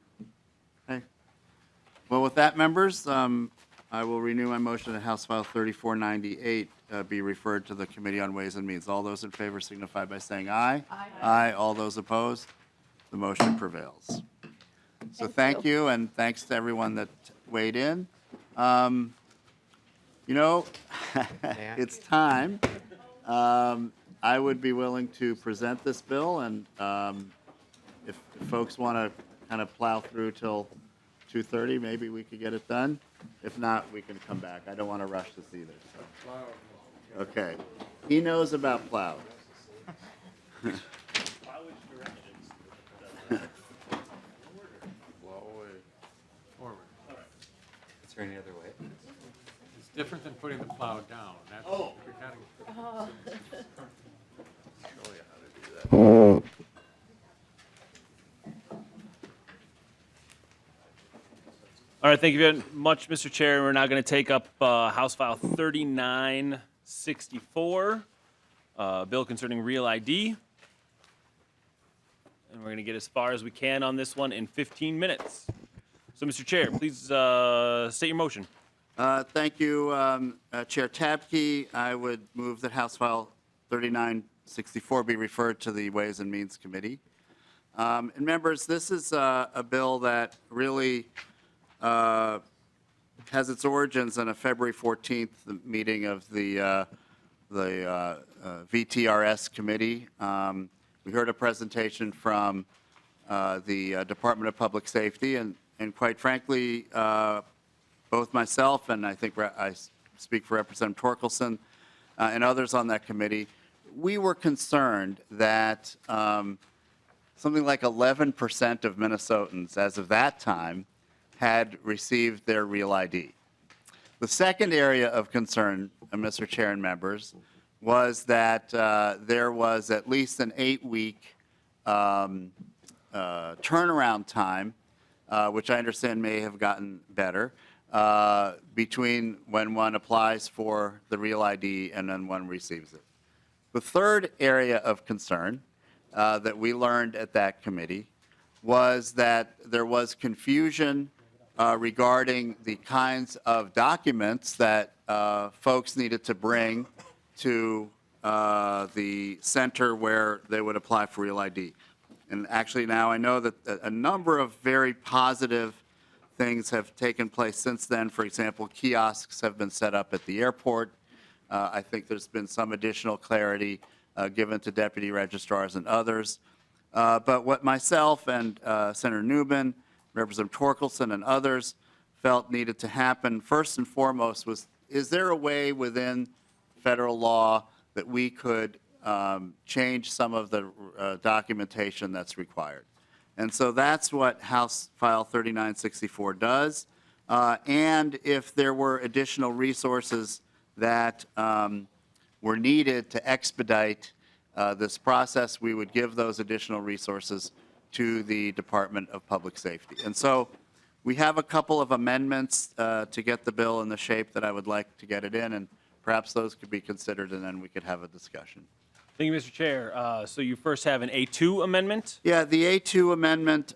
Okay. Well, with that, members, I will renew my motion that House File 3498 be referred to the Committee on Ways and Means. All those in favor signify by saying aye. Aye. Aye. All those opposed? The motion prevails. So thank you, and thanks to everyone that weighed in. It's time. I would be willing to present this bill, and if folks want to kind of plow through till 2:30, maybe we could get it done. If not, we can come back. I don't want to rush this either. So. Okay. He knows about plow. Is there any other way? It's different than putting the plow down. That's, you're kind of, Show you how to do that. All right, thank you very much, Mr. Chair. We're now going to take up House File 3964, bill concerning real ID. And we're going to get as far as we can on this one in 15 minutes. So, Mr. Chair, please state your motion. Thank you, Chair Tapke. I would move that House File 3964 be referred to the Ways and Means Committee. And members, this is a bill that really has its origins in a February 14th meeting of the VTRS committee. We heard a presentation from the Department of Public Safety, and quite frankly, both myself and I think I speak for Representative Torkelson and others on that committee, we were concerned that something like 11% of Minnesotans, as of that time, had received their real ID. The second area of concern, Mr. Chair and members, was that there was at least an 8-week turnaround time, which I understand may have gotten better, between when one applies for the real ID and then one receives it. The third area of concern that we learned at that committee was that there was confusion regarding the kinds of documents that folks needed to bring to the center where they would apply for real ID. And actually now I know that a number of very positive things have taken place since then. For example, kiosks have been set up at the airport. I think there's been some additional clarity given to deputy registrars and others. But what myself and Senator Newman, Representative Torkelson, and others felt needed to happen first and foremost was, is there a way within federal law that we could change some of the documentation that's required? And so that's what House File 3964 does. And if there were additional resources that were needed to expedite this process, we would give those additional resources to the Department of Public Safety. And so we have a couple of amendments to get the bill in the shape that I would like to get it in, and perhaps those could be considered, and then we could have a discussion. Thank you, Mr. Chair. So you first have an A2 amendment? Yeah, the A2 amendment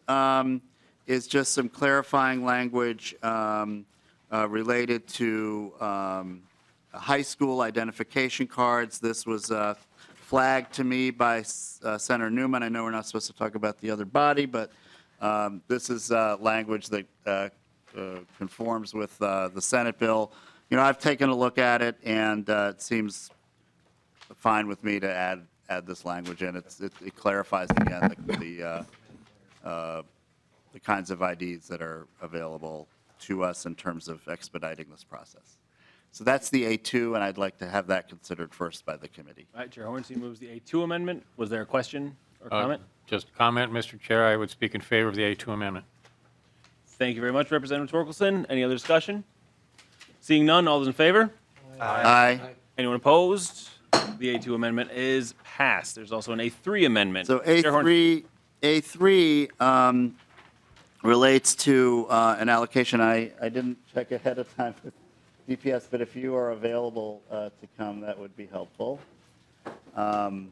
is just some clarifying language related to high school identification cards. This was flagged to me by Senator Newman. I know we're not supposed to talk about the other body, but this is language that conforms with the Senate bill. You know, I've taken a look at it, and it seems fine with me to add this language in. It clarifies again the kinds of IDs that are available to us in terms of expediting this process. So that's the A2, and I'd like to have that considered first by the committee. All right, Chair Hornstein moves the A2 amendment. Was there a question or comment? Just comment, Mr. Chair. I would speak in favor of the A2 amendment. Thank you very much, Representative Torkelson. Any other discussion? Seeing none, all those in favor? Aye. Anyone opposed? The A2 amendment is passed. There's also an A3 amendment. So Chair Hornstein. A3 relates to an allocation. I didn't check ahead of time with DPS, but if you are available to come, that would be helpful. The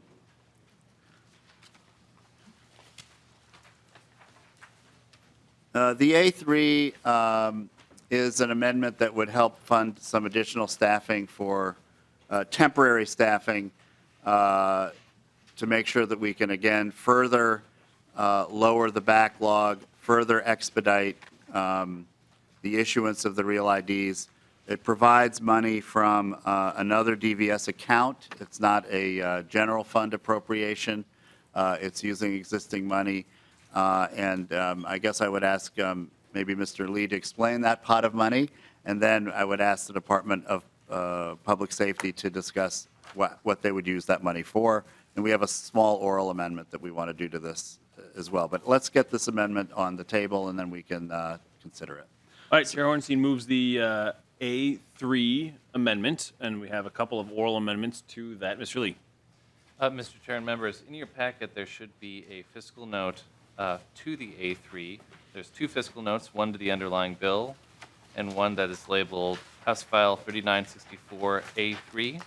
A3 is an amendment that would help fund some additional staffing for temporary staffing to make sure that we can, again, further lower the backlog, further expedite the issuance of the real IDs. It provides money from another DVS account. It's not a general fund appropriation. It's using existing money. And I guess I would ask maybe Mr. Lee to explain that pot of money, and then I would ask the Department of Public Safety to discuss what they would use that money for. And we have a small oral amendment that we want to do to this as well. But let's get this amendment on the table, and then we can consider it. All right, Chair Hornstein moves the A3 amendment, and we have a couple of oral amendments to that. Mr. Lee. Mr. Chair and members, in your packet there should be a fiscal note to the A3. There's two fiscal notes, one to the underlying bill and one that is labeled House File 3964 A3.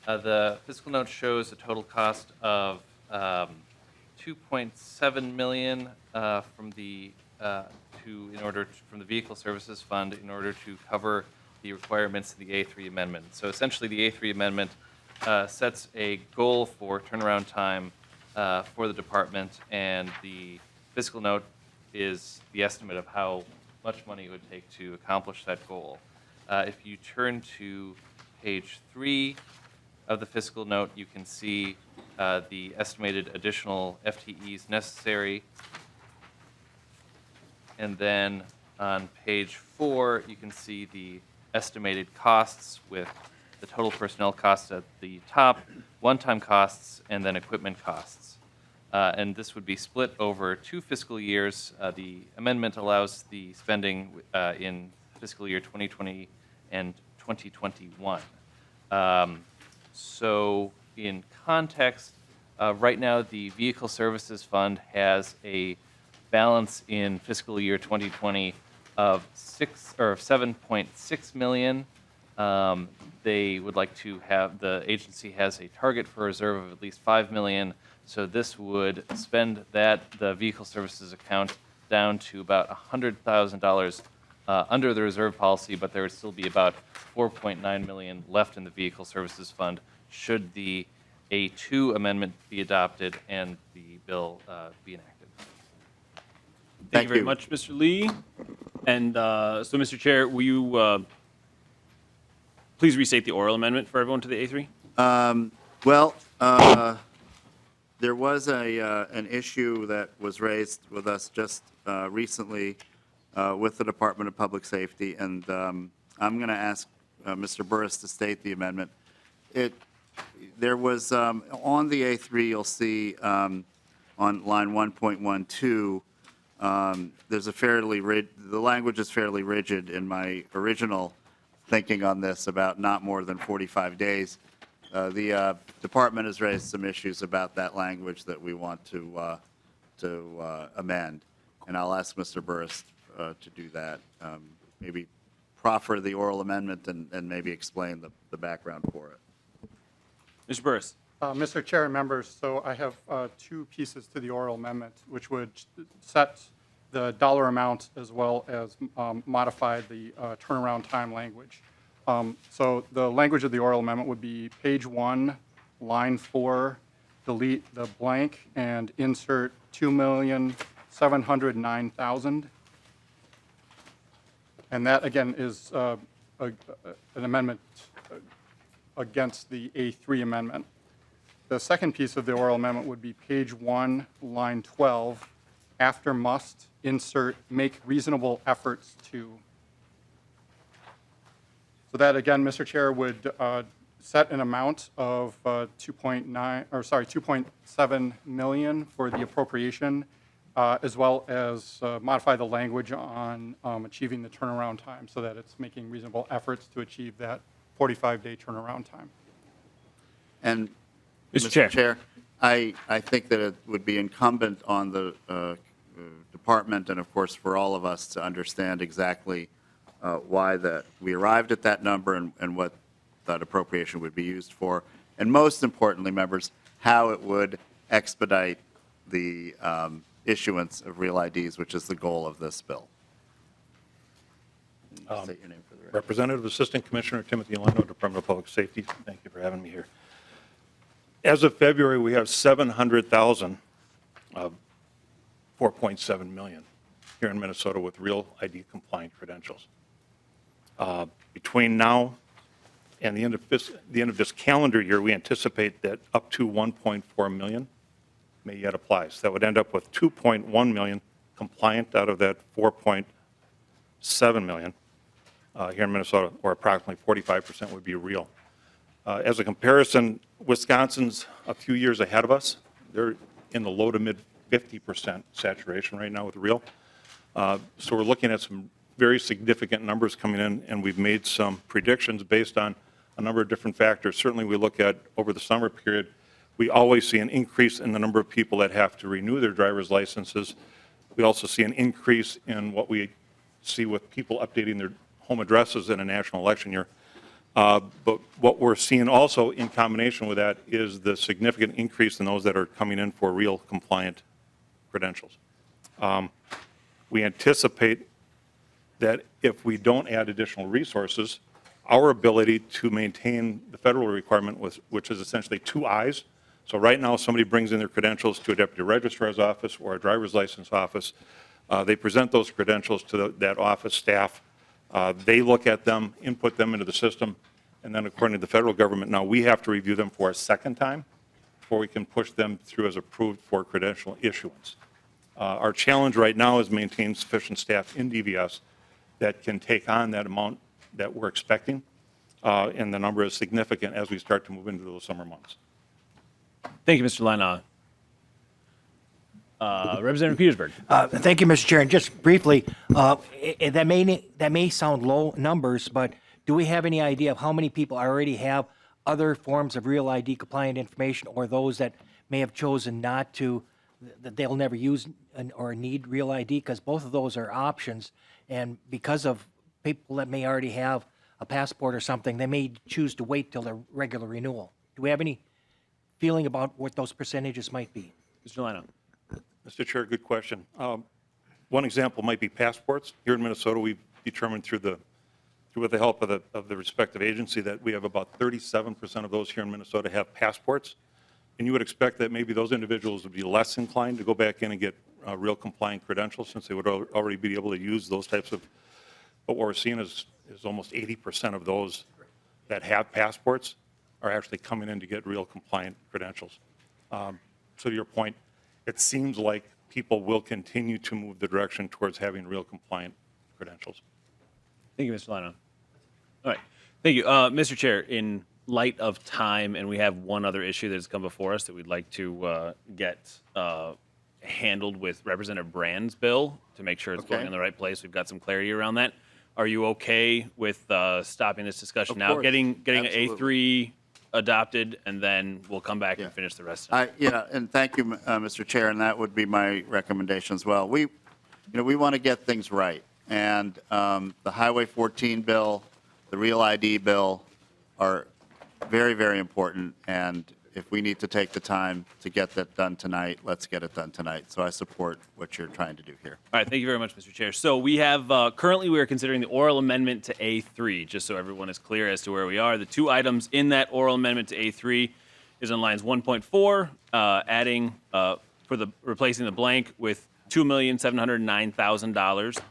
The fiscal note shows a total cost of $2.7 million from the from the Vehicle Services Fund in order to cover the requirements of the A3 amendment. So essentially, the A3 amendment sets a goal for turnaround time for the department, and the fiscal note is the estimate of how much money it would take to accomplish that goal. If you turn to page 3 of the fiscal note, you can see the estimated additional FTEs necessary And then on page 4, you can see the estimated costs with the total personnel costs at the top, one-time costs, and then equipment costs. And this would be split over 2 fiscal years. The amendment allows the spending in fiscal year 2020 and 2021. So in context, right now the Vehicle Services Fund has a balance in fiscal year 2020 of 7.6 million. They would like to have, the agency has a target for a reserve of at least 5 million. So this would spend the vehicle services account down to about $100,000 under the reserve policy, but there would still be about 4.9 million left in the vehicle services fund should the A2 amendment be adopted and the bill be enacted. Thank you very much, Mr. Lee. And so, Mr. Chair, will you please restate the oral amendment for everyone to the A3? There was an issue that was raised with us just recently with the Department of Public Safety, and I'm going to ask Mr. Burris to state the amendment. There was, on the A3, you'll see on line 1.12, there's a the language is fairly rigid in my original thinking on this about not more than 45 days. The department has raised some issues about that language that we want to amend, and I'll ask Mr. Burris to do that. Maybe proffer the oral amendment and maybe explain the background for it. Mr. Burris. Mr. Chair and members, so I have 2 pieces to the oral amendment, which would set the dollar amount as well as modify the turnaround time language. So the language of the oral amendment would be page 1, line 4, delete the blank and insert 2,709,000. And that, again, is an amendment against the A3 amendment. The second piece of the oral amendment would be page 1, line 12, after must, insert make reasonable efforts to. So that, again, Mr. Chair, would set an amount of 2.7 million for the appropriation, as well as modify the language on achieving the turnaround time so that it's making reasonable efforts to achieve that 45-day turnaround time. And Mr. Chair, I think that it would be incumbent on the department and, of course, for all of us to understand exactly why we arrived at that number and what that appropriation would be used for, and most importantly, members, how it would expedite the issuance of real IDs, which is the goal of this bill. State your name for the record. Representative Assistant Commissioner Timothy Leno, Department of Public Safety. Thank you for having me here. As of February, we have 700,000 of 4.7 million here in Minnesota with real ID compliant credentials. Between now and the end of this calendar year, we anticipate that up to 1.4 million may yet apply. So that would end up with 2.1 million compliant out of that 4.7 million here in Minnesota, or approximately 45% would be real. As a comparison, Wisconsin's a few years ahead of us. They're in the low to mid 50% saturation right now with real. So we're looking at some very significant numbers coming in, and we've made some predictions based on a number of different factors. Certainly we look at over the summer period, we always see an increase in the number of people that have to renew their driver's licenses. We also see an increase in what we see with people updating their home addresses in a national election year. But what we're seeing also in combination with that is the significant increase in those that are coming in for real compliant credentials. We anticipate that if we don't add additional resources, our ability to maintain the federal requirement, which is essentially 2 eyes. So right now, somebody brings in their credentials to a deputy registrar's office or a driver's license office. They present those credentials to that office staff. They look at them, input them into the system, and then according to the federal government, now we have to review them for a second time before we can push them through as approved for credential issuance. Our challenge right now is maintain sufficient staff in DVS that can take on that amount that we're expecting, and the number is significant as we start to move into those summer months. Thank you, Mr. Lina. Representative Petersburg. Thank you, Mr. Chair. And just briefly, that may sound low numbers, but do we have any idea of how many people already have other forms of real ID compliant information, or those that may have chosen not to, that they'll never use or need real ID? Because both of those are options, and because of people that may already have a passport or something, they may choose to wait till their regular renewal. Do we have any feeling about what those percentages might be? Mr. Lina. Mr. Chair, good question. One example might be passports. Here in Minnesota, we've determined with the help of the respective agency that we have about 37% of those here in Minnesota have passports. And you would expect that maybe those individuals would be less inclined to go back in and get real compliant credentials, since they would already be able to use those types of, but what we're seeing is almost 80% of those that have passports are actually coming in to get real compliant credentials. So to your point, it seems like people will continue to move the direction towards having real compliant credentials. Thank you, Mr. Lina. All right. Thank you. Mr. Chair, in light of time, and we have one other issue that has come before us that we'd like to get handled with Representative Brand's bill to make sure it's going in the right place. We've got some clarity around that. Are you okay with stopping this discussion now, getting an A3 adopted, and then we'll come back and finish the rest of it? Yeah, and thank you, Mr. Chair, and that would be my recommendation as well. We want to get things right, and the Highway 14 bill, the Real ID bill are very, very important, and if we need to take the time to get that done tonight, let's get it done tonight. So I support what you're trying to do here. All right, thank you very much, Mr. Chair. So we have, currently we are considering the oral amendment to A3, just so everyone is clear as to where we are. The two items in that oral amendment to A3 is on lines 1.4, adding, replacing the blank with $2,709,000.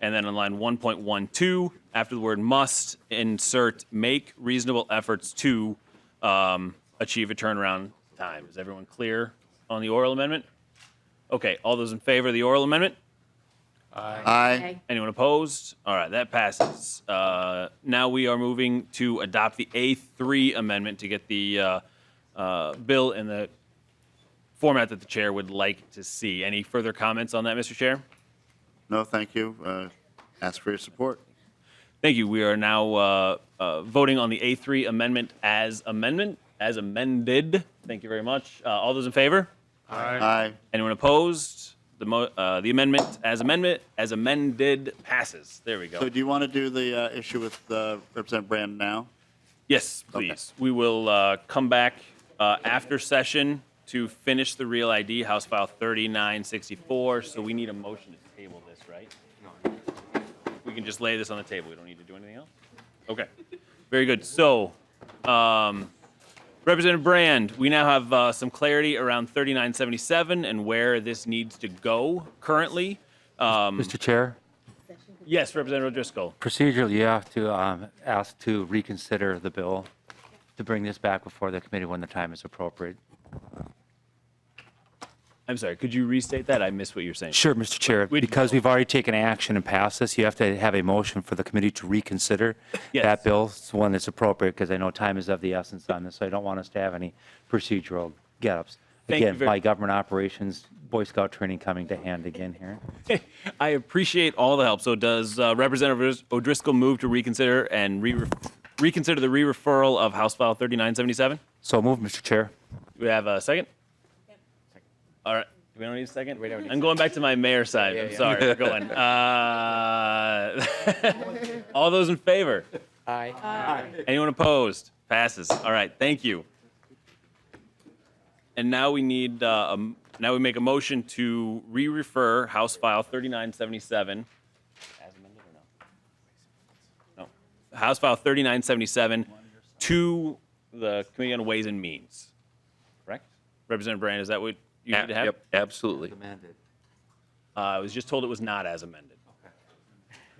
And then on line 1.12, after the word must, insert make reasonable efforts to achieve a turnaround time. Is everyone clear on the oral amendment? Okay, all those in favor of the oral amendment? Aye. Anyone opposed? All right, that passes. Now we are moving to adopt the A3 amendment to get the bill in the format that the chair would like to see. Any further comments on that, Mr. Chair? No, thank you. Ask for your support. Thank you. We are now voting on the A3 amendment as amended. Thank you very much. All those in favor? Aye. Anyone opposed? The amendment as amended passes. There we go. So do you want to do the issue with Representative Brand now? Yes, please. We will come back after session to finish the Real ID, House File 3964. So we need a motion to table this, right? We can just lay this on the table. We don't need to do anything else? Okay. Very good. So, Representative Brand, we now have some clarity around 3977 and where this needs to go currently. Mr. Chair, Yes, Representative O'Driscoll. procedurally, you have to ask to reconsider the bill to bring this back before the committee when the time is appropriate. I'm sorry, could you restate that? I missed what you're saying. Sure, Mr. Chair. Because we've already taken action and passed this, you have to have a motion for the committee to reconsider that bill. It's one that's appropriate, because I know time is of the essence on this, so I don't want us to have any procedural get-ups. Again, my government operations, Boy Scout training coming to hand again here. I appreciate all the help. So does Representative O'Driscoll move to reconsider and reconsider the re-referral of House File 3977? So move, Mr. Chair. Do we have a second? All right. We don't need a second? I'm going back to my mayor side. I'm sorry. We're going. All those in favor? Aye. Anyone opposed? Passes. All right. Thank you. And now we need, now we make a motion to re-refer House File 3977. As amended or no? No. House File 3977 to the Committee on Ways and Means. Correct? Representative Brand, is that what you need to have? Yep, absolutely. I was just told it was not as amended.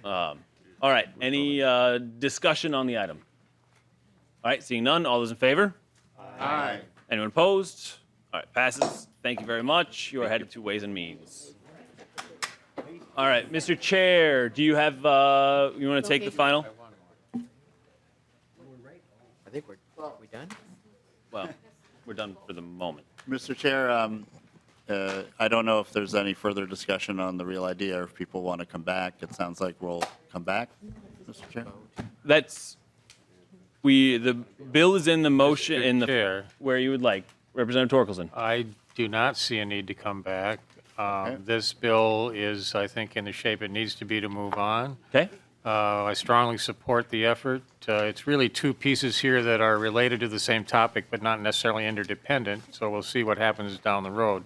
All right. Any discussion on the item? All right. Seeing none. All those in favor? Aye. Anyone opposed? All right. Passes. Thank you very much. You are headed to Ways and Means. All right, Mr. Chair, do you have, you want to take the final? I think we done? Well, we're done for the moment. Mr. Chair, I don't know if there's any further discussion on the real idea or if people want to come back. It sounds like we'll come back, Mr. Chair. That's, the bill is in the motion, in the, Chair. where you would like. Representative Torkelson. I do not see a need to come back. This bill is, I think, in the shape it needs to be to move on. Okay. I strongly support the effort. It's really two pieces here that are related to the same topic, but not necessarily interdependent, so we'll see what happens down the road.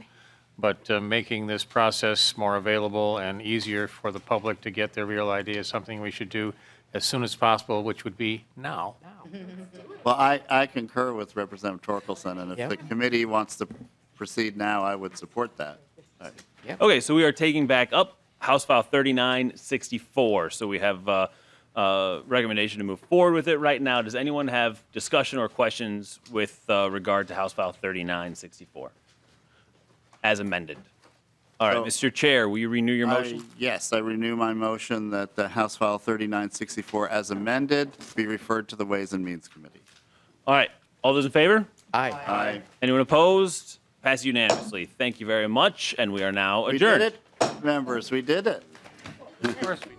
But making this process more available and easier for the public to get their real idea is something we should do as soon as possible, which would be now. Well, I concur with Representative Torkelson, and if Yeah. the committee wants to proceed now, I would support that. Okay, so we are taking back up House File 3964. So we have recommendation to move forward with it right now. Does anyone have discussion or questions with regard to House File 3964 as amended? All right, Mr. Chair, will you renew your motion? Yes, I renew my motion that the House File 3964 as amended be referred to the Ways and Means Committee. All right, all those in favor? Aye. Aye. Anyone opposed? Passed unanimously. Thank you very much, and we are now adjourned. We did it, members, we did it. Of course we